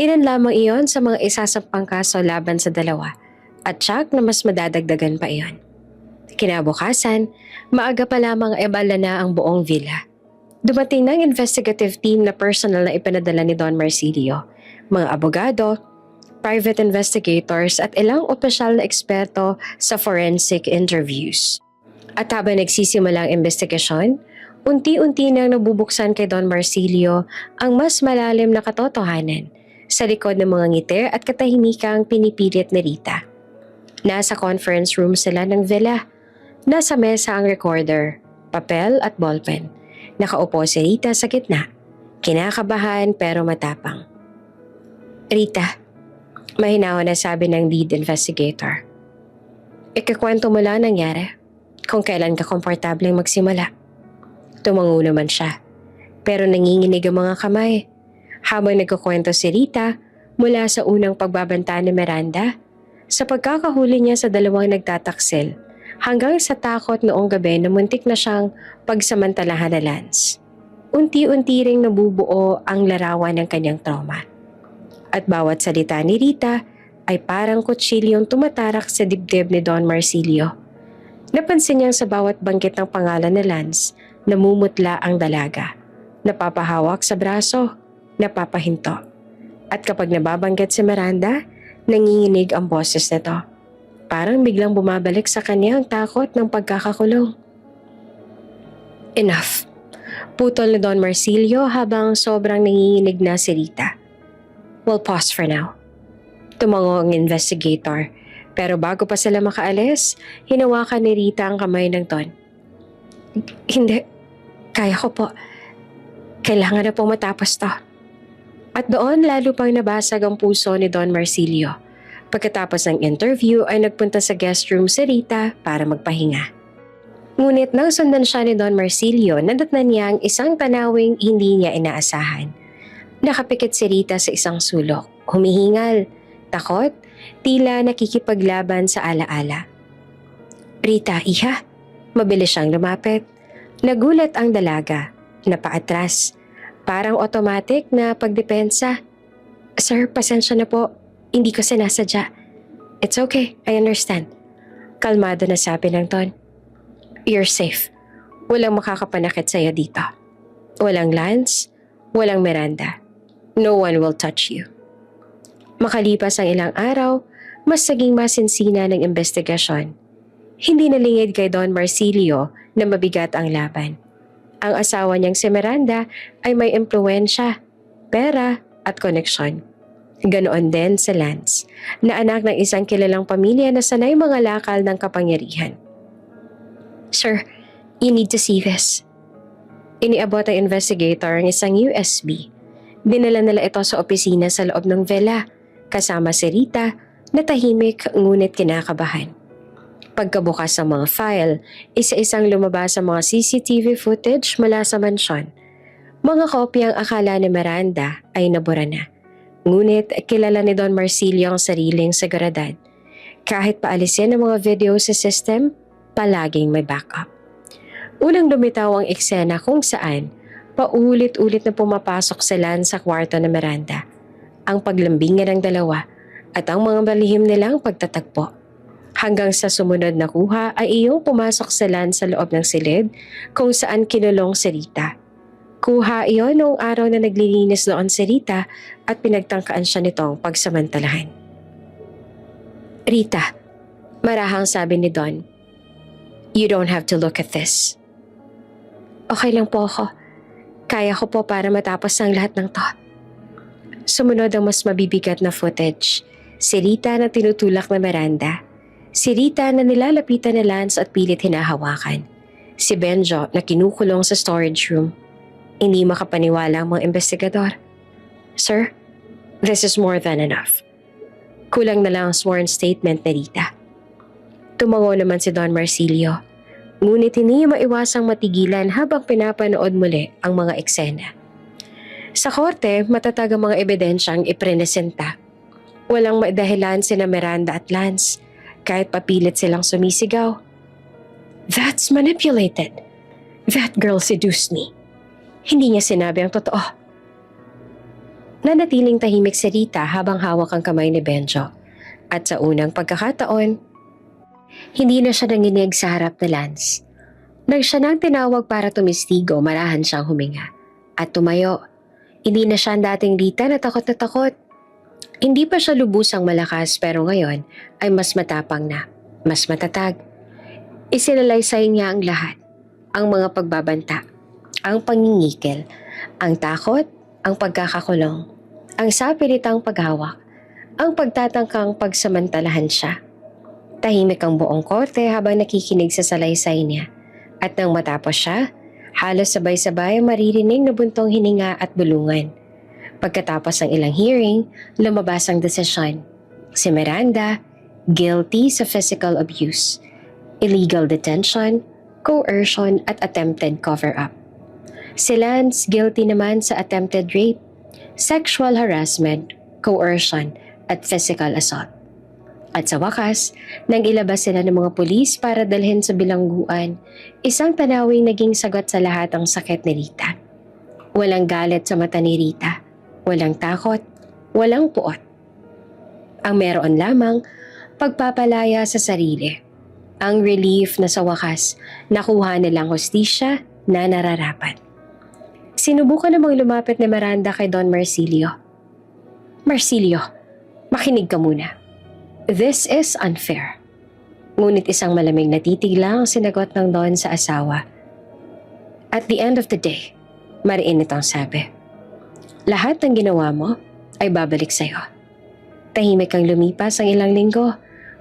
Ilan lamang iyon sa mga isasampang kaso laban sa dalawa at tiyak na mas madadagdagan pa iyon. Kinabukasan, maaga pa lamang ebala na ang buong villa. Dumating ng investigative team na personal na ipanadala ni Don Marsilio, mga abogado, private investigators at ilang opisyal na eksperto sa forensic interviews. At habang nagsisimula ang investigasyon, unti-unti nang nabubuksan kay Don Marsilio ang mas malalim na katotohanan sa likod ng mga ngiti at katahimikang pinipilit ni Rita. Nasa conference room sila ng villa. Nasa mesa ang recorder, papel at ballpen. Nakaupo si Rita sa gitna, kinakabahan pero matapang. Rita, mahinawa na sabi ng lead investigator. Ikakwento mo lang nangyari kung kailan ka komportableng magsimula. Tumango naman siya, pero nanginginig ang mga kamay. Habang nagkukwento si Rita mula sa unang pagbabanta ni Miranda, sa pagkakahuli niya sa dalawang nagtataksil, hanggang sa takot noong gabi na muntik na siyang pagsamantalahan na Lance. Unti-unti ring nabubuo ang larawan ng kanyang trauma. At bawat salita ni Rita ay parang kutsilyong tumatarak sa dibdib ni Don Marsilio. Napansin niyang sa bawat banggit ng pangalan ni Lance, namumutla ang dalaga, napapahawak sa braso, napapahinto. At kapag nababanggit si Miranda, nanginginig ang boses nito. Parang biglang bumabalik sa kanya ang takot ng pagkakakulong. Enough. Putol ni Don Marsilio habang sobrang nanginginig na si Rita. We'll pause for now. Tumango ang investigator, pero bago pa sila makaalis, hinawakan ni Rita ang kamay ng Don. Hindi. Kaya ko po. Kailangan na po matapos to. At doon lalo pang nabasag ang puso ni Don Marsilio. Pagkatapos ng interview ay nagpunta sa guest room si Rita para magpahinga. Ngunit nang sundan siya ni Don Marsilio, nadatnan niya ang isang tanawing hindi niya inaasahan. Nakapikit si Rita sa isang sulok, humihingal, takot, tila nakikipaglaban sa alaala. Rita, iha, mabilis siyang lumapit. Nagulat ang dalaga, napaatras, parang automatic na pagdepensa. Sir, pasensya na po. Hindi ko sinasadya. It's okay, I understand. Kalmado na sabi ng Don. You're safe. Walang makakapanakit sa'yo dito. Walang Lance, walang Miranda. No one will touch you. Makalipas ang ilang araw, mas naging masinsina ng investigasyon. Hindi nalingid kay Don Marsilio na mabigat ang laban. Ang asawa niyang si Miranda ay may impluwensya, pera at koneksyon. Ganoon din si Lance, na anak ng isang kilalang pamilya na sanay mga lakal ng kapangyarihan. Sir, you need to see this. Iniabot ang investigator ang isang USB. Dinala nila ito sa opisina sa loob ng villa, kasama si Rita na tahimik ngunit kinakabahan. Pagkabukas ng mga file, isa-isang lumabas ang mga CCTV footage mula sa mansyon. Mga kopyang akala ni Miranda ay nabura na. Ngunit kilala ni Don Marsilio ang sariling seguridad. Kahit paalisin ang mga video sa system, palaging may backup. Unang lumitaw ang eksena kung saan paulit-ulit na pumapasok si Lance sa kwarto ni Miranda. Ang paglambingan ng dalawa at ang mga malihim nilang pagtatagpo. Hanggang sa sumunod na kuha ay iyong pumasok si Lance sa loob ng silid kung saan kinulong si Rita. Kuha iyon noong araw na naglilinis noon si Rita at pinagtangkaan siya nitong pagsamantalahan. Rita, marahang sabi ni Don, you don't have to look at this. Okay lang po ako. Kaya ko po para matapos ang lahat ng to. Sumunod ang mas mabibigat na footage. Si Rita na tinutulak na Miranda. Si Rita na nilalapitan ni Lance at pilit hinahawakan. Si Benjo na kinukulong sa storage room. Hindi makapaniwala ang mga investigador. Sir, this is more than enough. Kulang na lang ang sworn statement ni Rita. Tumango naman si Don Marsilio. Ngunit hindi niya maiwasang matigilan habang pinapanood muli ang mga eksena. Sa korte, matatag ang mga ebidensyang iprenesenta. Walang maidahilan sina Miranda at Lance kahit papilit silang sumisigaw. That's manipulated. That girl seduced me. Hindi niya sinabi ang totoo. Nanatiling tahimik si Rita habang hawak ang kamay ni Benjo. At sa unang pagkakataon, hindi na siya nanginig sa harap ni Lance. Nang siya nang tinawag para tumistigo, marahan siyang huminga. At tumayo. Hindi na siya ang dating Rita na takot na takot. Hindi pa siya lubusang malakas pero ngayon ay mas matapang na, mas matatag. Isinalaysay niya ang lahat, ang mga pagbabanta, ang pangingikil, ang takot, ang pagkakakulong, ang sapilitang paghawak, ang pagtatangkang pagsamantalahan siya. Tahimik ang buong korte habang nakikinig sa salaysay niya. At nang matapos siya, halos sabay-sabay maririnig na buntong hininga at bulungan. Pagkatapos ng ilang hearing, lumabas ang desisyon. Si Miranda, guilty sa physical abuse, illegal detention, coercion at attempted cover-up. Si Lance, guilty naman sa attempted rape, sexual harassment, coercion at physical assault. At sa wakas, nang ilabas sila ng mga pulis para dalhin sa bilangguan, isang tanawing naging sagot sa lahat ang sakit ni Rita. Walang galit sa mata ni Rita, walang takot, walang puot. Ang meron lamang, pagpapalaya sa sarili. Ang relief na sa wakas, nakuha nilang hustisya na nararapat. Sinubukan namang lumapit ni Miranda kay Don Marsilio. Marsilio, makinig ka muna. This is unfair. Ngunit isang malamig na titig lang ang sinagot ng Don sa asawa. At the end of the day, mariin itong sabi. Lahat ng ginawa mo ay babalik sa'yo. Tahimik ang lumipas ang ilang linggo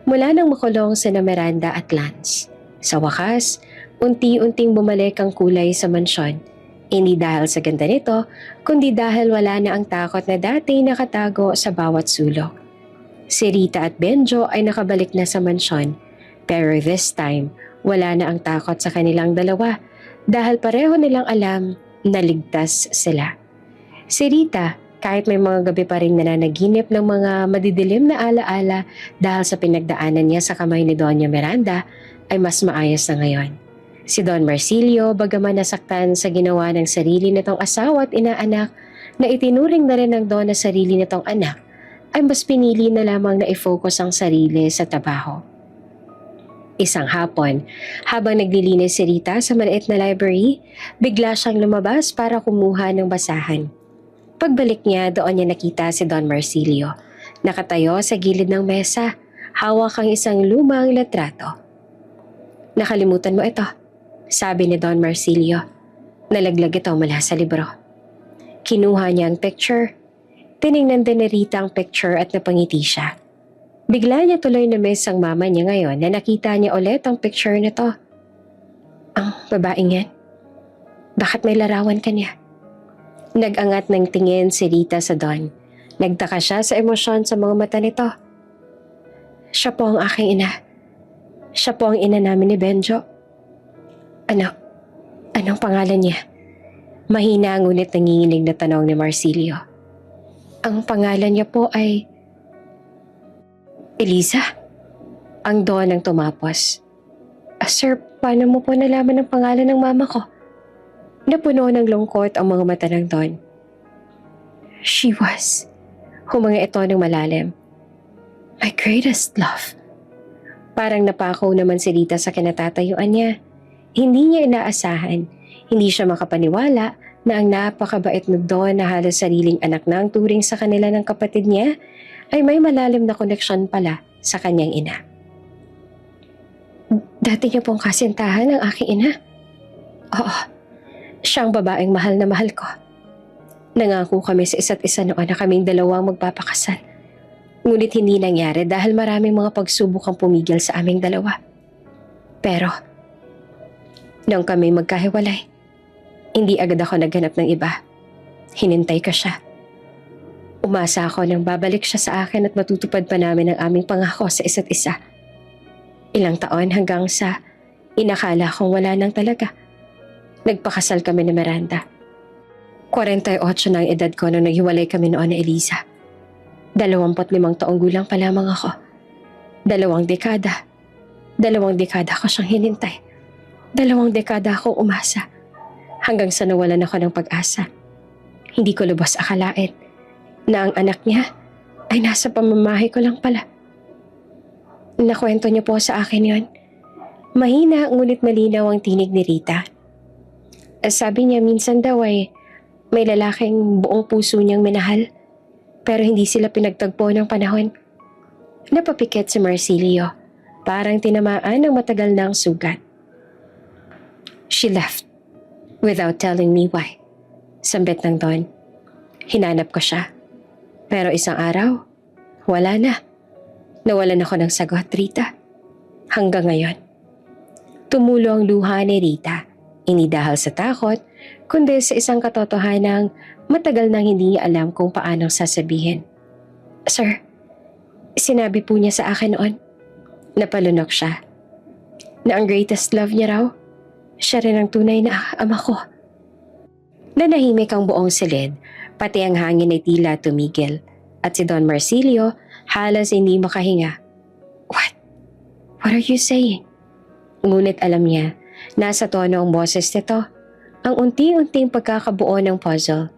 mula nang makulong sina Miranda at Lance. Sa wakas, unti-unting bumalik ang kulay sa mansyon. Hindi dahil sa ganda nito, kundi dahil wala na ang takot na dati nakatago sa bawat sulok. Si Rita at Benjo ay nakabalik na sa mansyon, pero this time, wala na ang takot sa kanilang dalawa dahil pareho nilang alam na ligtas sila. Si Rita, kahit may mga gabi pa rin nananaginip ng mga madidilim na alaala dahil sa pinagdaanan niya sa kamay ni Doña Miranda, ay mas maayos na ngayon. Si Don Marsilio, bagaman nasaktan sa ginawa ng sarili nitong asawa at inaanak na itinuring na rin ng Don na sarili nitong anak, ay mas pinili na lamang na i-focus ang sarili sa trabaho. Isang hapon, habang naglilinis si Rita sa maliit na library, bigla siyang lumabas para kumuha ng basahan. Pagbalik niya, doon niya nakita si Don Marsilio. Nakatayo sa gilid ng mesa, hawak ang isang lumang litrato. Nakalimutan mo ito, sabi ni Don Marsilio. Nalaglag ito mula sa libro. Kinuha niya ang picture. Tiningnan din ni Rita ang picture at napangiti siya. Bigla niya tuloy na miss ang mama niya ngayon na nakita niya ulit ang picture nito. Ang babaeng yan? Bakit may larawan ka niya? Nag-angat ng tingin si Rita sa Don. Nagtaka siya sa emosyon sa mga mata nito. Siya po ang aking ina. Siya po ang ina namin ni Benjo. Anong pangalan niya? Mahina ngunit nanginginig na tanong ni Marsilio. Ang pangalan niya po ay Eliza. Ang Don ang tumapos. Sir, paano mo po nalaman ang pangalan ng mama ko? Napuno ng lungkot ang mga mata ng Don. She was, humanga ito ng malalim, my greatest love. Parang napakaw naman si Rita sa kinatatayuan niya. Hindi niya inaasahan, hindi siya makapaniwala na ang napakabait na Don na halos sariling anak na ang turing sa kanila ng kapatid niya ay may malalim na koneksyon pala sa kanyang ina. Dati niyo pong kasintahan ang aking ina? Oo, siyang babaeng mahal na mahal ko. Nangako kami sa isa't isa noon na kaming dalawang magpapakasal. Ngunit hindi nangyari dahil maraming mga pagsubok ang pumigil sa aming dalawa. Pero, nung kami magkahiwalay, hindi agad ako naghanap ng iba. Hinintay ko siya. Umasa ako nang babalik siya sa akin at matutupad pa namin ang aming pangako sa isa't isa. Ilang taon hanggang sa inakala kong wala nang talaga. Nagpakasal kami ni Miranda. 48 na ang edad ko nung naghiwalay kami noon ni Eliza. 25 taong gulang pa lamang ako. 2 dekada. 2 dekada ko siyang hinintay. 2 dekada akong umasa. Hanggang sa nawalan ako ng pag-asa. Hindi ko lubos akalain na ang anak niya ay nasa pamamahay ko lang pala. Nakwento niyo po sa akin yon. Mahina ngunit malinaw ang tinig ni Rita. Sabi niya minsan daw ay may lalaking buong puso niyang minahal. pero hindi sila pinagtagpo ng panahon. Napapikit si Marsilio, parang tinamaan ng matagal ng sugat. She left, without telling me why. Sambit ng Don. Hinanap ko siya. Pero isang araw, wala na. Nawalan ako ng sagot, Rita. Hanggang ngayon. Tumulo ang luha ni Rita. Hindi dahil sa takot, kundi sa isang katotohanang matagal nang hindi niya alam kung paano sasabihin. Sir, sinabi po niya sa akin noon. Napalunok siya. Na ang greatest love niya raw, siya rin ang tunay na ama ko. Nanahimik ang buong silid, pati ang hangin ay tila tumigil. At si Don Marsilio halos hindi makahinga. What? What are you saying? Ngunit alam niya, nasa tono ang boses nito, ang unti-unting pagkakabuo ng puzzle.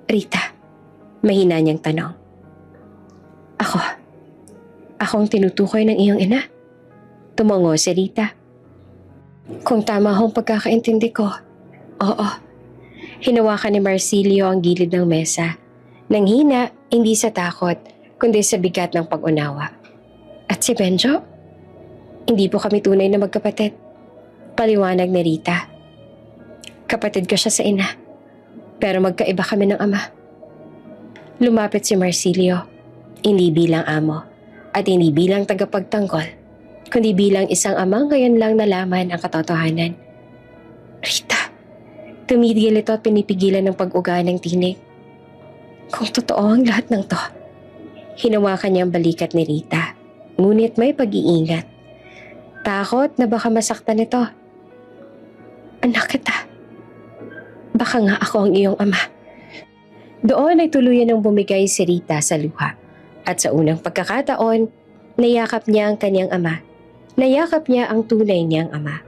Rita, mahina niyang tanong. Ako ang tinutukoy ng iyong ina? Tumango si Rita. Kung tama akong pagkakaintindi ko, oo. Hinawakan ni Marsilio ang gilid ng mesa. Nang hina, hindi sa takot, kundi sa bigat ng pag-unawa. At si Benjo? Hindi po kami tunay na magkapatid. Paliwanag ni Rita. Kapatid ko siya sa ina, pero magkaiba kami ng ama. Lumapit si Marsilio, hindi bilang amo, at hindi bilang tagapagtanggol, kundi bilang isang amang ngayon lang nalaman ang katotohanan. Rita, tumigil ito at pinipigilan ng pag-uga ng tinig. Kung totoo ang lahat ng to, hinawakan niya ang balikat ni Rita, ngunit may pag-iingat. Takot na baka masaktan ito. Anak kita. Baka nga ako ang iyong ama. Doon ay tuluyan ng bumigay si Rita sa luha. At sa unang pagkakataon, nayakap niya ang kanyang ama. Nayakap niya ang tunay niyang ama.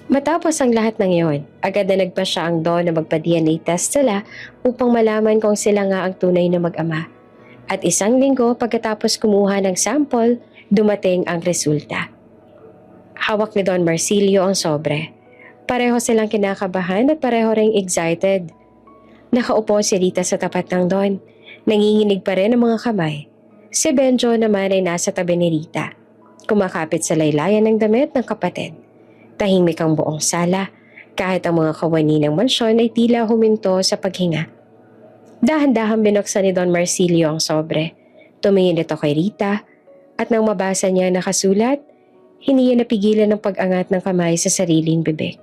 Matapos ang lahat ng iyon, agad na nagpa siya ang Don na magpa-DNA test sila upang malaman kung sila nga ang tunay na mag-ama. At isang linggo pagkatapos kumuha ng sample, dumating ang resulta. Hawak ni Don Marsilio ang sobre. Pareho silang kinakabahan at pareho ring excited. Nakaupo si Rita sa tapat ng Don. Nanginginig pa rin ang mga kamay. Si Benjo naman ay nasa tabi ni Rita. Kumakapit sa laylayan ng damit ng kapatid. Tahimik ang buong sala, kahit ang mga kawani ng mansyon ay tila huminto sa paghinga. Dahan-dahan binuksan ni Don Marsilio ang sobre. Tumingin ito kay Rita, at nang mabasa niya nakasulat, hindi niya napigilan ng pag-angat ng kamay sa sariling bibig.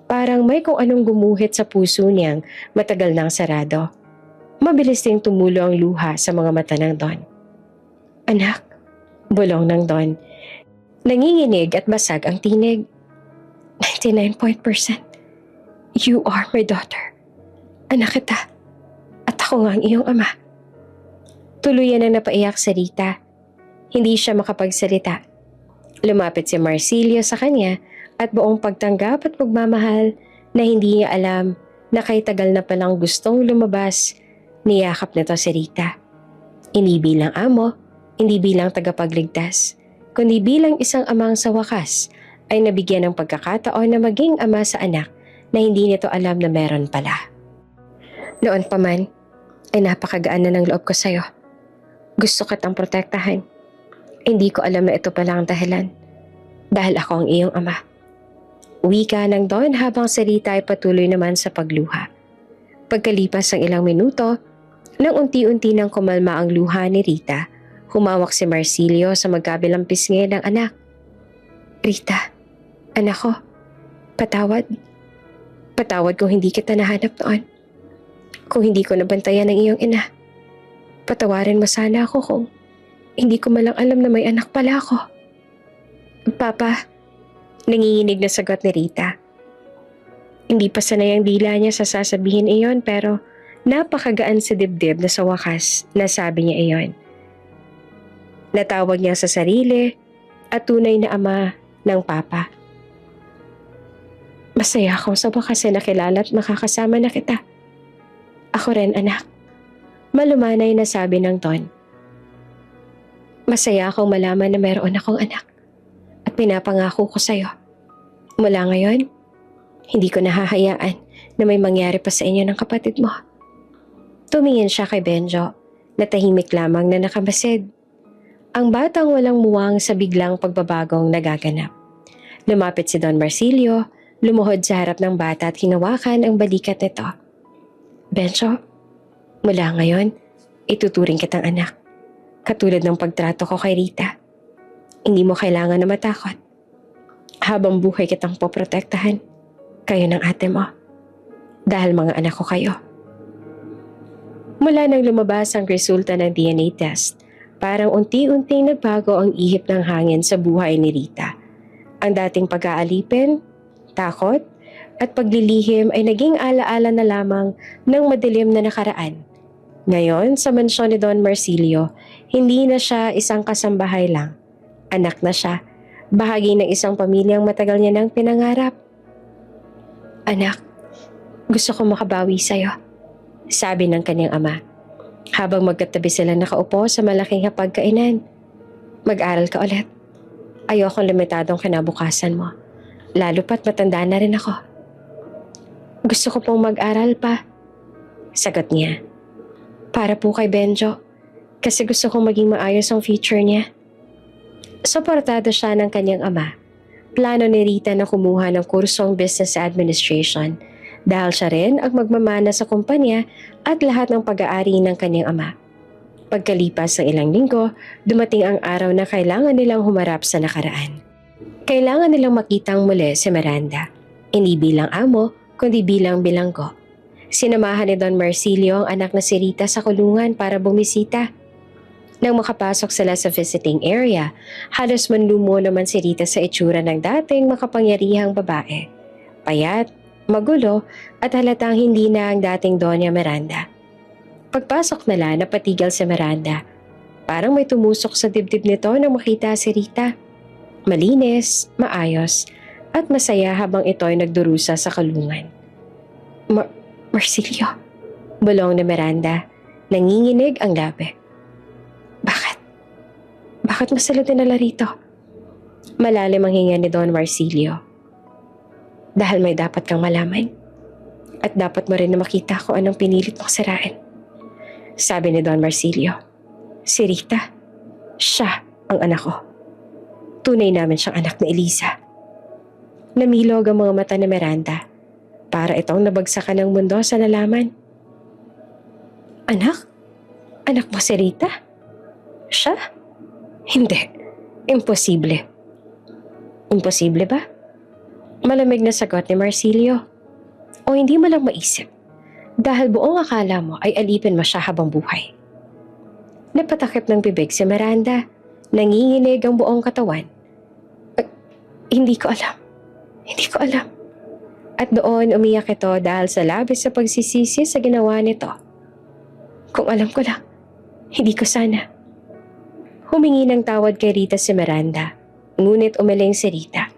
Parang may kung anong gumuhit sa puso niyang matagal nang sarado. Mabilis ding tumulo ang luha sa mga mata ng Don. Anak, bulong ng Don. Nanginginig at basag ang tinig. 99%. You are my daughter. Anak kita. At ako nga ang iyong ama. Tuluyan na napaiyak si Rita. Hindi siya makapagsalita. Lumapit si Marsilio sa kanya at buong pagtanggap at pagmamahal na hindi niya alam na kay tagal na palang gustong lumabas, niyakap nito si Rita. Hindi bilang amo, hindi bilang tagapagligtas, kundi bilang isang amang sa wakas ay nabigyan ng pagkakataon na maging ama sa anak na hindi nito alam na meron pala. Noon pa man, ay napakagaan na ng loob ko sa'yo. Gusto kitang protektahan. Hindi ko alam na ito pala ang dahilan. Dahil ako ang iyong ama. Wika ng Don habang si Rita ay patuloy naman sa pagluha. Pagkalipas ng ilang minuto, nang unti-unti nang kumalma ang luha ni Rita, humawak si Marsilio sa magkabilang pisngi ng anak. Rita, anak ko, patawad. Patawad kung hindi kita nahanap noon. Kung hindi ko nabantayan ang iyong ina. Patawarin mo sana ako kung hindi ko malang alam na may anak pala ako. Papa, nanginginig na sagot ni Rita. Hindi pa sanay ang dila niya sa sasabihin iyon pero napakagaan sa dibdib na sa wakas nasabi niya iyon. Natawag niya sa sarili at tunay na ama ng papa. Masaya akong sa wakas na nakilala at makakasama na kita. Ako rin, anak. Malumanay na sabi ng Don. Masaya akong malaman na mayroon akong anak at pinapangako ko sa'yo. Mula ngayon, hindi ko nahahayaan na may mangyari pa sa inyo ng kapatid mo. Tumingin siya kay Benjo, na tahimik lamang na nakamasid. Ang batang walang muwang sa biglang pagbabagong nagaganap. Lumapit si Don Marsilio, lumuhod sa harap ng bata at hinawakan ang balikat nito. Benjo, mula ngayon, ituturing kitang anak. Katulad ng pagtrato ko kay Rita. Hindi mo kailangan na matakot. Habang buhay kitang poprotektahan, kayo ng ate mo. Dahil mga anak ko kayo. Mula nang lumabas ang resulta ng DNA test, parang unti-unting nagbago ang ihip ng hangin sa buhay ni Rita. Ang dating pag-aalipin, takot, at paglilihim ay naging alaala na lamang ng madilim na nakaraan. Ngayon, sa mansyon ni Don Marsilio, hindi na siya isang kasambahay lang. Anak na siya, bahagi ng isang pamilyang matagal niya nang pinangarap. Anak, gusto ko makabawi sa'yo, sabi ng kanyang ama. Habang magkatabi sila nakaupo sa malaking hapagkainan. Mag-aral ka ulit. Ayokong limitadong kinabukasan mo, lalo pat matanda na rin ako. Gusto ko pong mag-aral pa, sagot niya. Para po kay Benjo, kasi gusto kong maging maayos ang future niya. Suportado siya ng kanyang ama. Plano ni Rita na kumuha ng kursong Business Administration dahil siya rin ang magmamana sa kumpanya at lahat ng pag-aari ng kanyang ama. Pagkalipas ng ilang linggo, dumating ang araw na kailangan nilang humarap sa nakaraan. Kailangan nilang makitang muli si Miranda, hindi bilang amo kundi bilang bilanggo. Sinamahan ni Don Marsilio ang anak na si Rita sa kulungan para bumisita. Nang makapasok sila sa visiting area, halos manlumo naman si Rita sa itsura ng dating makapangyarihang babae. Payat, magulo at halatang hindi na ang dating Doña Miranda. Pagpasok nila, napatigil si Miranda. Parang may tumusok sa dibdib nito nang makita si Rita. Malinis, maayos, at masaya habang ito ay nagdurusa sa kulungan. Marsilio, bulong ni Miranda, nanginginig ang labi. Bakit? Bakit mo sila dinala rito? Malalim ang hinga ni Don Marsilio. Dahil may dapat kang malaman. At dapat mo rin na makita kung anong pinilit mong sirain. Sabi ni Don Marsilio. Si Rita, siya ang anak ko. Tunay namin siyang anak ni Eliza. Namilog ang mga mata ni Miranda para itong nabagsakan ng mundo sa nalaman. Anak? Anak mo si Rita? Siya? Hindi. Imposible. Imposible ba? Malamig na sagot ni Marsilio. O hindi mo lang maisip dahil buong akala mo ay alipin mo siya habang buhay. Napatakip ng bibig si Miranda. Nanginginig ang buong katawan. Hindi ko alam. Hindi ko alam. At doon umiyak ito dahil sa labis sa pagsisisi sa ginawa nito. Kung alam ko lang, hindi ko sana. Humingi ng tawad kay Rita si Miranda, ngunit umiling si Rita.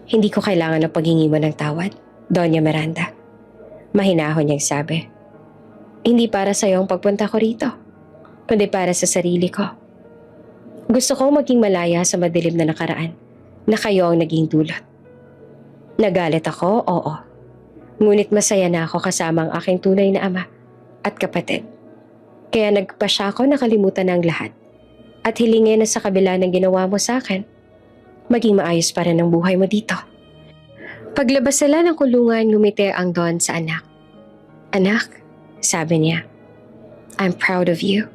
Hindi ko kailangan ng paghingi mo ng tawad, Doña Miranda. Mahinahon niyang sabi. Hindi para sa iyong pagpunta ko rito, kundi para sa sarili ko. Gusto ko maging malaya sa madilim na nakaraan na kayo ang naging dulot. Nagalit ako, oo. Ngunit masaya na ako kasama ang aking tunay na ama at kapatid. Kaya nagpasya ako nakalimutan ng lahat at hilingin na sa kabila ng ginawa mo sa akin, maging maayos pa rin ang buhay mo dito. Paglabas sila ng kulungan, ngumiti ang Don sa anak. Anak, sabi niya, I'm proud of you.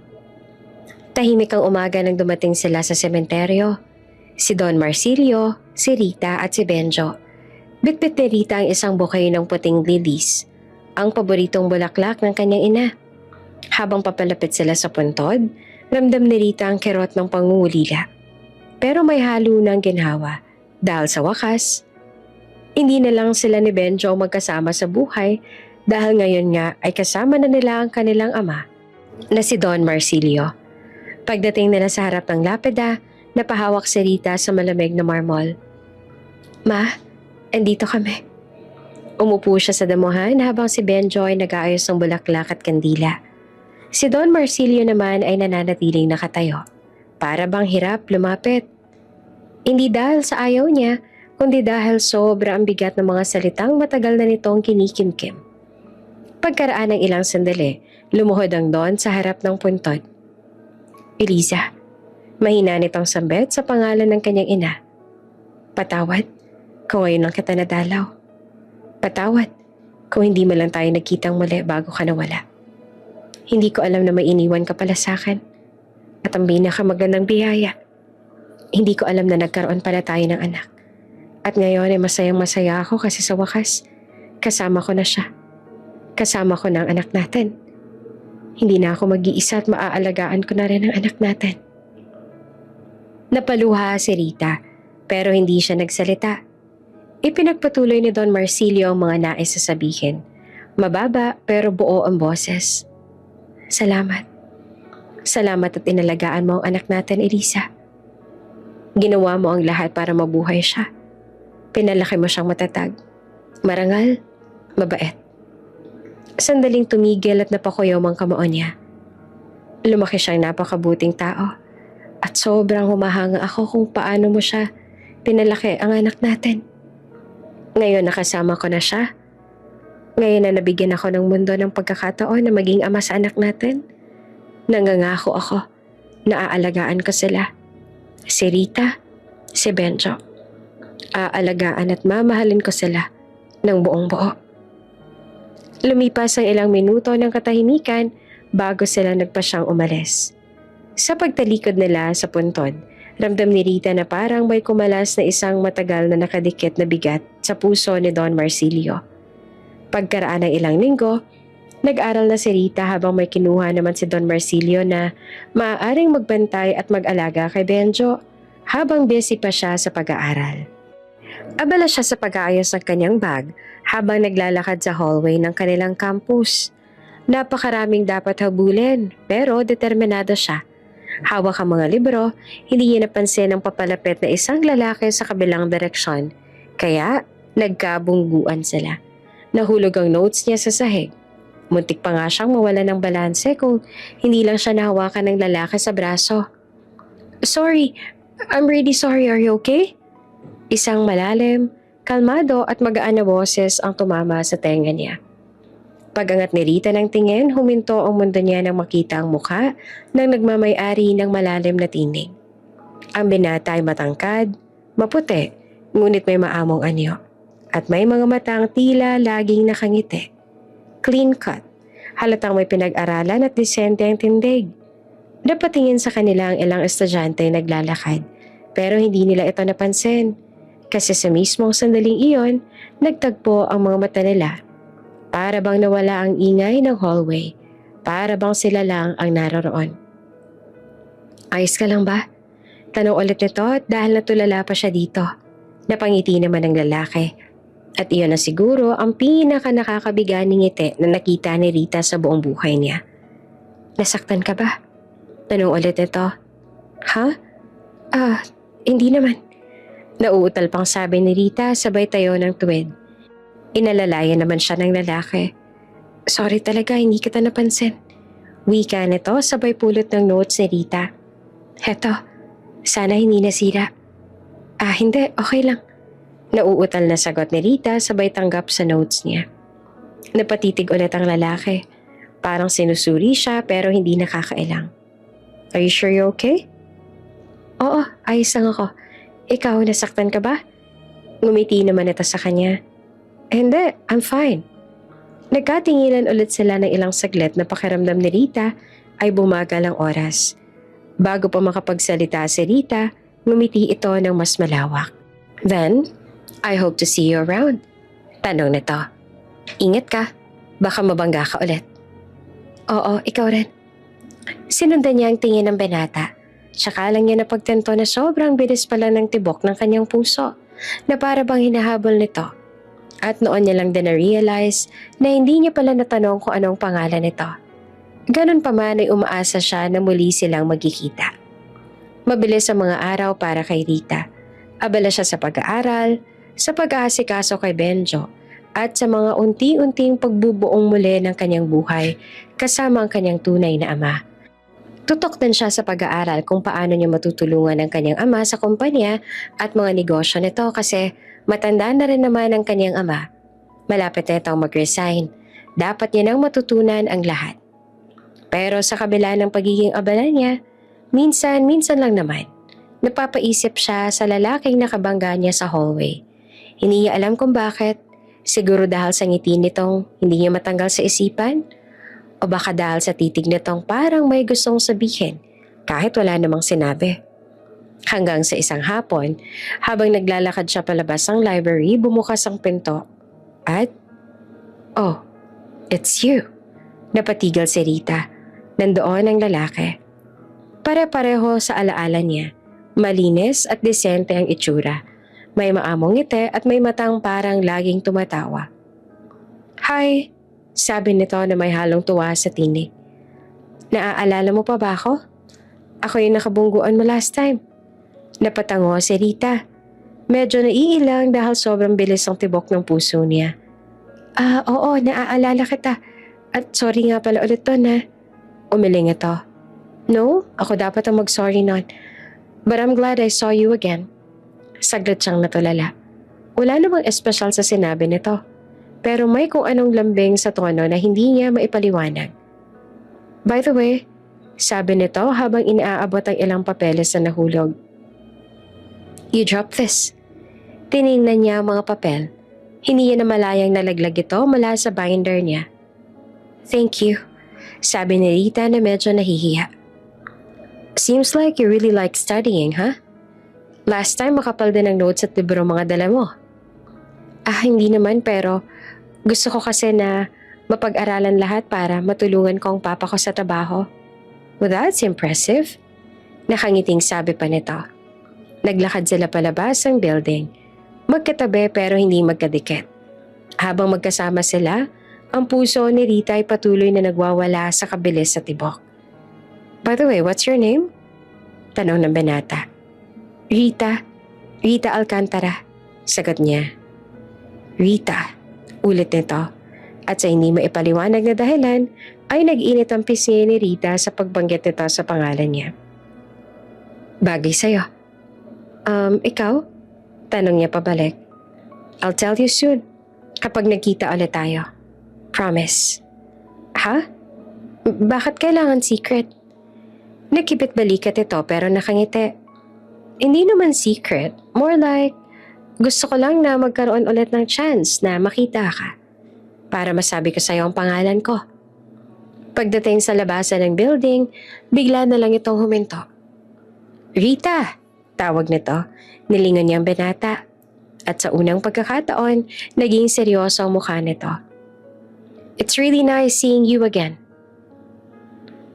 Tahimik ang umaga nang dumating sila sa sementeryo. Si Don Marsilio, si Rita at si Benjo. Bitbit ni Rita ang isang bouquet ng puting lilies, ang paboritong bulaklak ng kanyang ina. Habang papalapit sila sa puntod, ramdam ni Rita ang kerot ng pangungulila. Pero may halo ng ginhawa dahil sa wakas, hindi na lang sila ni Benjo magkasama sa buhay dahil ngayon nga ay kasama na nila ang kanilang ama na si Don Marsilio. Pagdating nila sa harap ng lapida, napahawak si Rita sa malamig na marmol. Ma, andito kami. Umupo siya sa damuhan habang si Benjo ay nag-aayos ng bulaklak at kandila. Si Don Marsilio naman ay nananatiling nakatayo, para bang hirap lumapit. Hindi dahil sa ayaw niya, kundi dahil sobra ang bigat ng mga salitang matagal na nitong kinikimkim. Pagkaraan ng ilang sandali, lumuhod ang Don sa harap ng puntod. Eliza, mahina nitong sambit sa pangalan ng kanyang ina. Patawad kung ngayon lang kita nadalaw. Patawad kung hindi mo lang tayo nagkitang muli bago ka nawala. Hindi ko alam na may iniwan ka pala sa akin. At ang pinakamagandang biyaya, hindi ko alam na nagkaroon pala tayo ng anak. At ngayon ay masayang masaya ako kasi sa wakas, kasama ko na siya. Kasama ko na ang anak natin. Hindi na ako mag-iisa at maaalagaan ko na rin ang anak natin. Napaluha si Rita, pero hindi siya nagsalita. Ipinagpatuloy ni Don Marsilio ang mga nais sasabihin. Mababa pero buo ang boses. Salamat. Salamat at inalagaan mo ang anak natin, Elisa. Ginawa mo ang lahat para mabuhay siya. Pinalaki mo siyang matatag, marangal, mabait. Sandaling tumigil at napakuyaw ang kamao niya. Lumaki siyang napakabuting tao at sobrang humahanga ako kung paano mo siya pinalaki ang anak natin. Ngayon nakasama ko na siya. Ngayon na nabigyan ako ng mundo ng pagkakataon na maging ama sa anak natin, nangangako ako na aalagaan ko sila. Si Rita, si Benjo. Aalagaan at mamahalin ko sila ng buong buo. Lumipas ang ilang minuto ng katahimikan bago sila nagpasyang umalis. Sa pagtalikod nila sa puntod, ramdam ni Rita na parang may kumalas na isang matagal na nakadikit na bigat sa puso ni Don Marsilio. Pagkaraan ng ilang linggo, nag-aral na si Rita habang may kinuha naman si Don Marsilio na maaaring magbantay at mag-alaga kay Benjo habang busy pa siya sa pag-aaral. Abala siya sa pag-aayos ng kanyang bag habang naglalakad sa hallway ng kanilang campus. Napakaraming dapat habulin pero determinado siya. Hawak ang mga libro, hindi niya napansin ang papalapit na isang lalaki sa kabilang direksyon. Kaya nagkabungguan sila. Nahulog ang notes niya sa sahig. Muntik pa nga siyang mawala ng balanse kung hindi lang siya nahawakan ng lalaki sa braso. Sorry, I'm really sorry, are you okay? Isang malalim, kalmado at magaan na boses ang tumama sa tenga niya. Pagangat ni Rita ng tingin, huminto ang mundo niya nang makita ang mukha ng nagmamay-ari ng malalim na tinig. Ang binata ay matangkad, maputi, ngunit may maamong anyo. At may mga matang tila laging nakangiti. Clean cut, halatang may pinag-aralan at disente ang tindig. Napatingin sa kanila ang ilang estudyante naglalakad, pero hindi nila ito napansin. Kasi sa mismong sandaling iyon, nagtagpo ang mga mata nila. Para bang nawala ang ingay ng hallway. Para bang sila lang ang naroroon. Ayos ka lang ba? Tanong ulit nito at dahil natulala pa siya dito. Napangiti naman ang lalaki. At iyon na siguro ang pinaka nakakabiganing ngiti na nakita ni Rita sa buong buhay niya. Nasaktan ka ba? Tanong ulit nito. Ha? Hindi naman. Nauutal pang sabi ni Rita sabay tayo ng tuwid. Inalalayan naman siya ng lalaki. Sorry talaga, hindi kita napansin. Wika nito sabay pulot ng notes ni Rita. Heto, sana hindi nasira. Hindi, okay lang. Nauutal na sagot ni Rita sabay tanggap sa notes niya. Napatitig ulit ang lalaki. Parang sinusuri siya pero hindi nakakailang. Are you sure you're okay? Oo, ayos lang ako. Ikaw, nasaktan ka ba? Ngumiti naman ito sa kanya. Hindi, I'm fine. Nagkatingilan ulit sila ng ilang saglit na pakiramdam ni Rita ay bumagal ang oras. Bago pa makapagsalita si Rita, ngumiti ito ng mas malawak. Then, I hope to see you around. Tanong nito. Ingat ka, baka mabangga ka ulit. Oo, ikaw rin. Sinundan niya ang tingin ng binata. Tsaka lang niya napagtanto na sobrang bilis pala ng tibok ng kanyang puso na para bang hinahabol nito. At noon niya lang din na-realize na hindi niya pala natanong kung anong pangalan nito. Ganun pa man ay umaasa siya na muli silang magkikita. Mabilis ang mga araw para kay Rita. Abala siya sa pag-aaral, sa pag-aasikaso kay Benjo, at sa mga unti-unting pagbubuong muli ng kanyang buhay kasama ang kanyang tunay na ama. Tutok din siya sa pag-aaral kung paano niya matutulungan ang kanyang ama sa kumpanya at mga negosyo nito kasi matanda na rin naman ang kanyang ama. Malapit na itong mag-resign dapat niya nang matutunan ang lahat. Pero sa kabila ng pagiging abala niya, minsan lang naman, napapaisip siya sa lalaking nakabangga niya sa hallway. Hindi niya alam kung bakit, siguro dahil sa ngiti nitong hindi niya matanggal sa isipan, o baka dahil sa titig nitong parang may gustong sabihin kahit wala namang sinabi. Hanggang sa isang hapon, habang naglalakad siya palabas ng library, bumukas ang pinto. At, oh, it's you. Napatigil si Rita. Nandoon ang lalaki. Pare-pareho sa alaala niya. Malinis at desente ang itsura. May maamong ngiti at may matang parang laging tumatawa. Hi, sabi nito na may halong tuwa sa tinig. Naaalala mo pa ba ako? Ako yung nakabungguan mo last time. Napatango si Rita. Medyo naiilang dahil sobrang bilis ang tibok ng puso niya. Oo, naaalala kita. At sorry nga pala ulit to na. Umiling ito. No, ako dapat ang mag-sorry nun. But I'm glad I saw you again. Saglit siyang natulala. Wala namang espesyal sa sinabi nito. Pero may kung anong lambing sa tono na hindi niya maipaliwanag. By the way, sabi nito habang inaabot ang ilang papeles na nahulog. You dropped this. Tiningnan niya ang mga papel. Hindi niya namalayang nalaglag ito mula sa binder niya. Thank you, sabi ni Rita na medyo nahihiya. Seems like you really like studying, huh? Last time makapal din ang notes at libro mga dala mo. Hindi naman pero gusto ko kasi na mapag-aralan lahat para matulungan ko ang papa ko sa trabaho. Well, that's impressive. Nakangiting sabi pa nito. Naglakad sila palabas ng building. Magkatabi pero hindi magkadikit. Habang magkasama sila, ang puso ni Rita ay patuloy na nagwawala sa kabilis sa tibok. By the way, what's your name? Tanong ng binata. Rita Alcantara, sagot niya. Rita, ulit nito. At sa hindi maipaliwanag na dahilan, ay nag-init ang pisngi ni Rita sa pagbanggit nito sa pangalan niya. Bagay sa'yo. Ikaw? Tanong niya pabalik. I'll tell you soon, kapag nagkita ulit tayo. Promise. Ha? Bakit kailangan secret? Nakipit balikat ito pero nakangiti. Hindi naman secret, more like gusto ko lang na magkaroon ulit ng chance na makita ka para masabi ko sa'yo ang pangalan ko. Pagdating sa labasan ng building, bigla na lang itong huminto. Rita! Tawag nito, nilingon niyang binata. At sa unang pagkakataon, naging seryoso ang mukha nito. It's really nice seeing you again.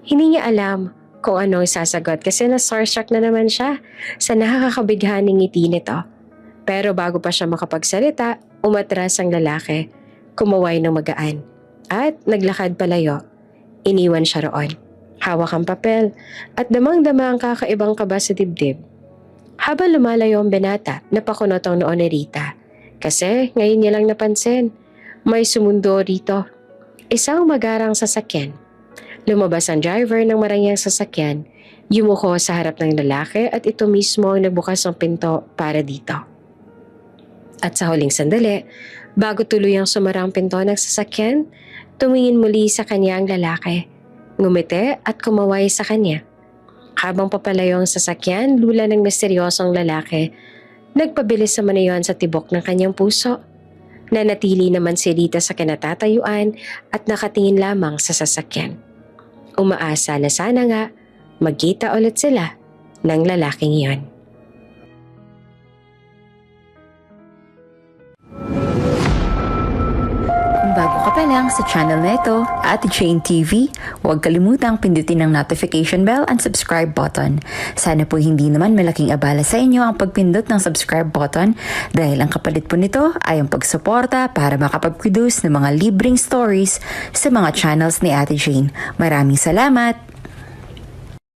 Hindi niya alam kung anong sasagot kasi na-starstruck na naman siya sa nakakabighaning ngiti nito. Pero bago pa siya makapagsalita, umatras ang lalaki, kumaway ng magaan, at naglakad palayo. Iniwan siya roon. Hawak ang papel at damang-dama ang kakaibang kaba sa dibdib. Habang lumalayo ang binata, napakunot ang noon ni Rita. Kasi ngayon niya lang napansin, may sumundo rito. Isang magarang sasakyan. Lumabas ang driver ng marangyang sasakyan, yumuko sa harap ng lalaki at ito mismo ang nagbukas ng pinto para dito. At sa huling sandali, bago tuluyang sumara ang pinto ng sasakyan, tumingin muli sa kanya ang lalaki. Ngumiti at kumaway sa kanya. Habang papalayo ang sasakyan, lula ng misteryosong lalaki, nagpabilis naman iyon sa tibok ng kanyang puso. Nanatili naman si Rita sa kinatatayuan at nakatingin lamang sa sasakyan. Umaasa na sana nga magkita ulit sila ng lalaking iyon. Bago ka pa lang sa channel na ito, Ate Jane TV, huwag kalimutang pindutin ang notification bell and subscribe button. Sana po hindi naman malaking abala sa inyo ang pagpindot ng subscribe button dahil ang kapalit po nito ay ang pagsuporta para makapag-produce ng mga libreng stories sa mga channels ni Ate Jane. Maraming salamat!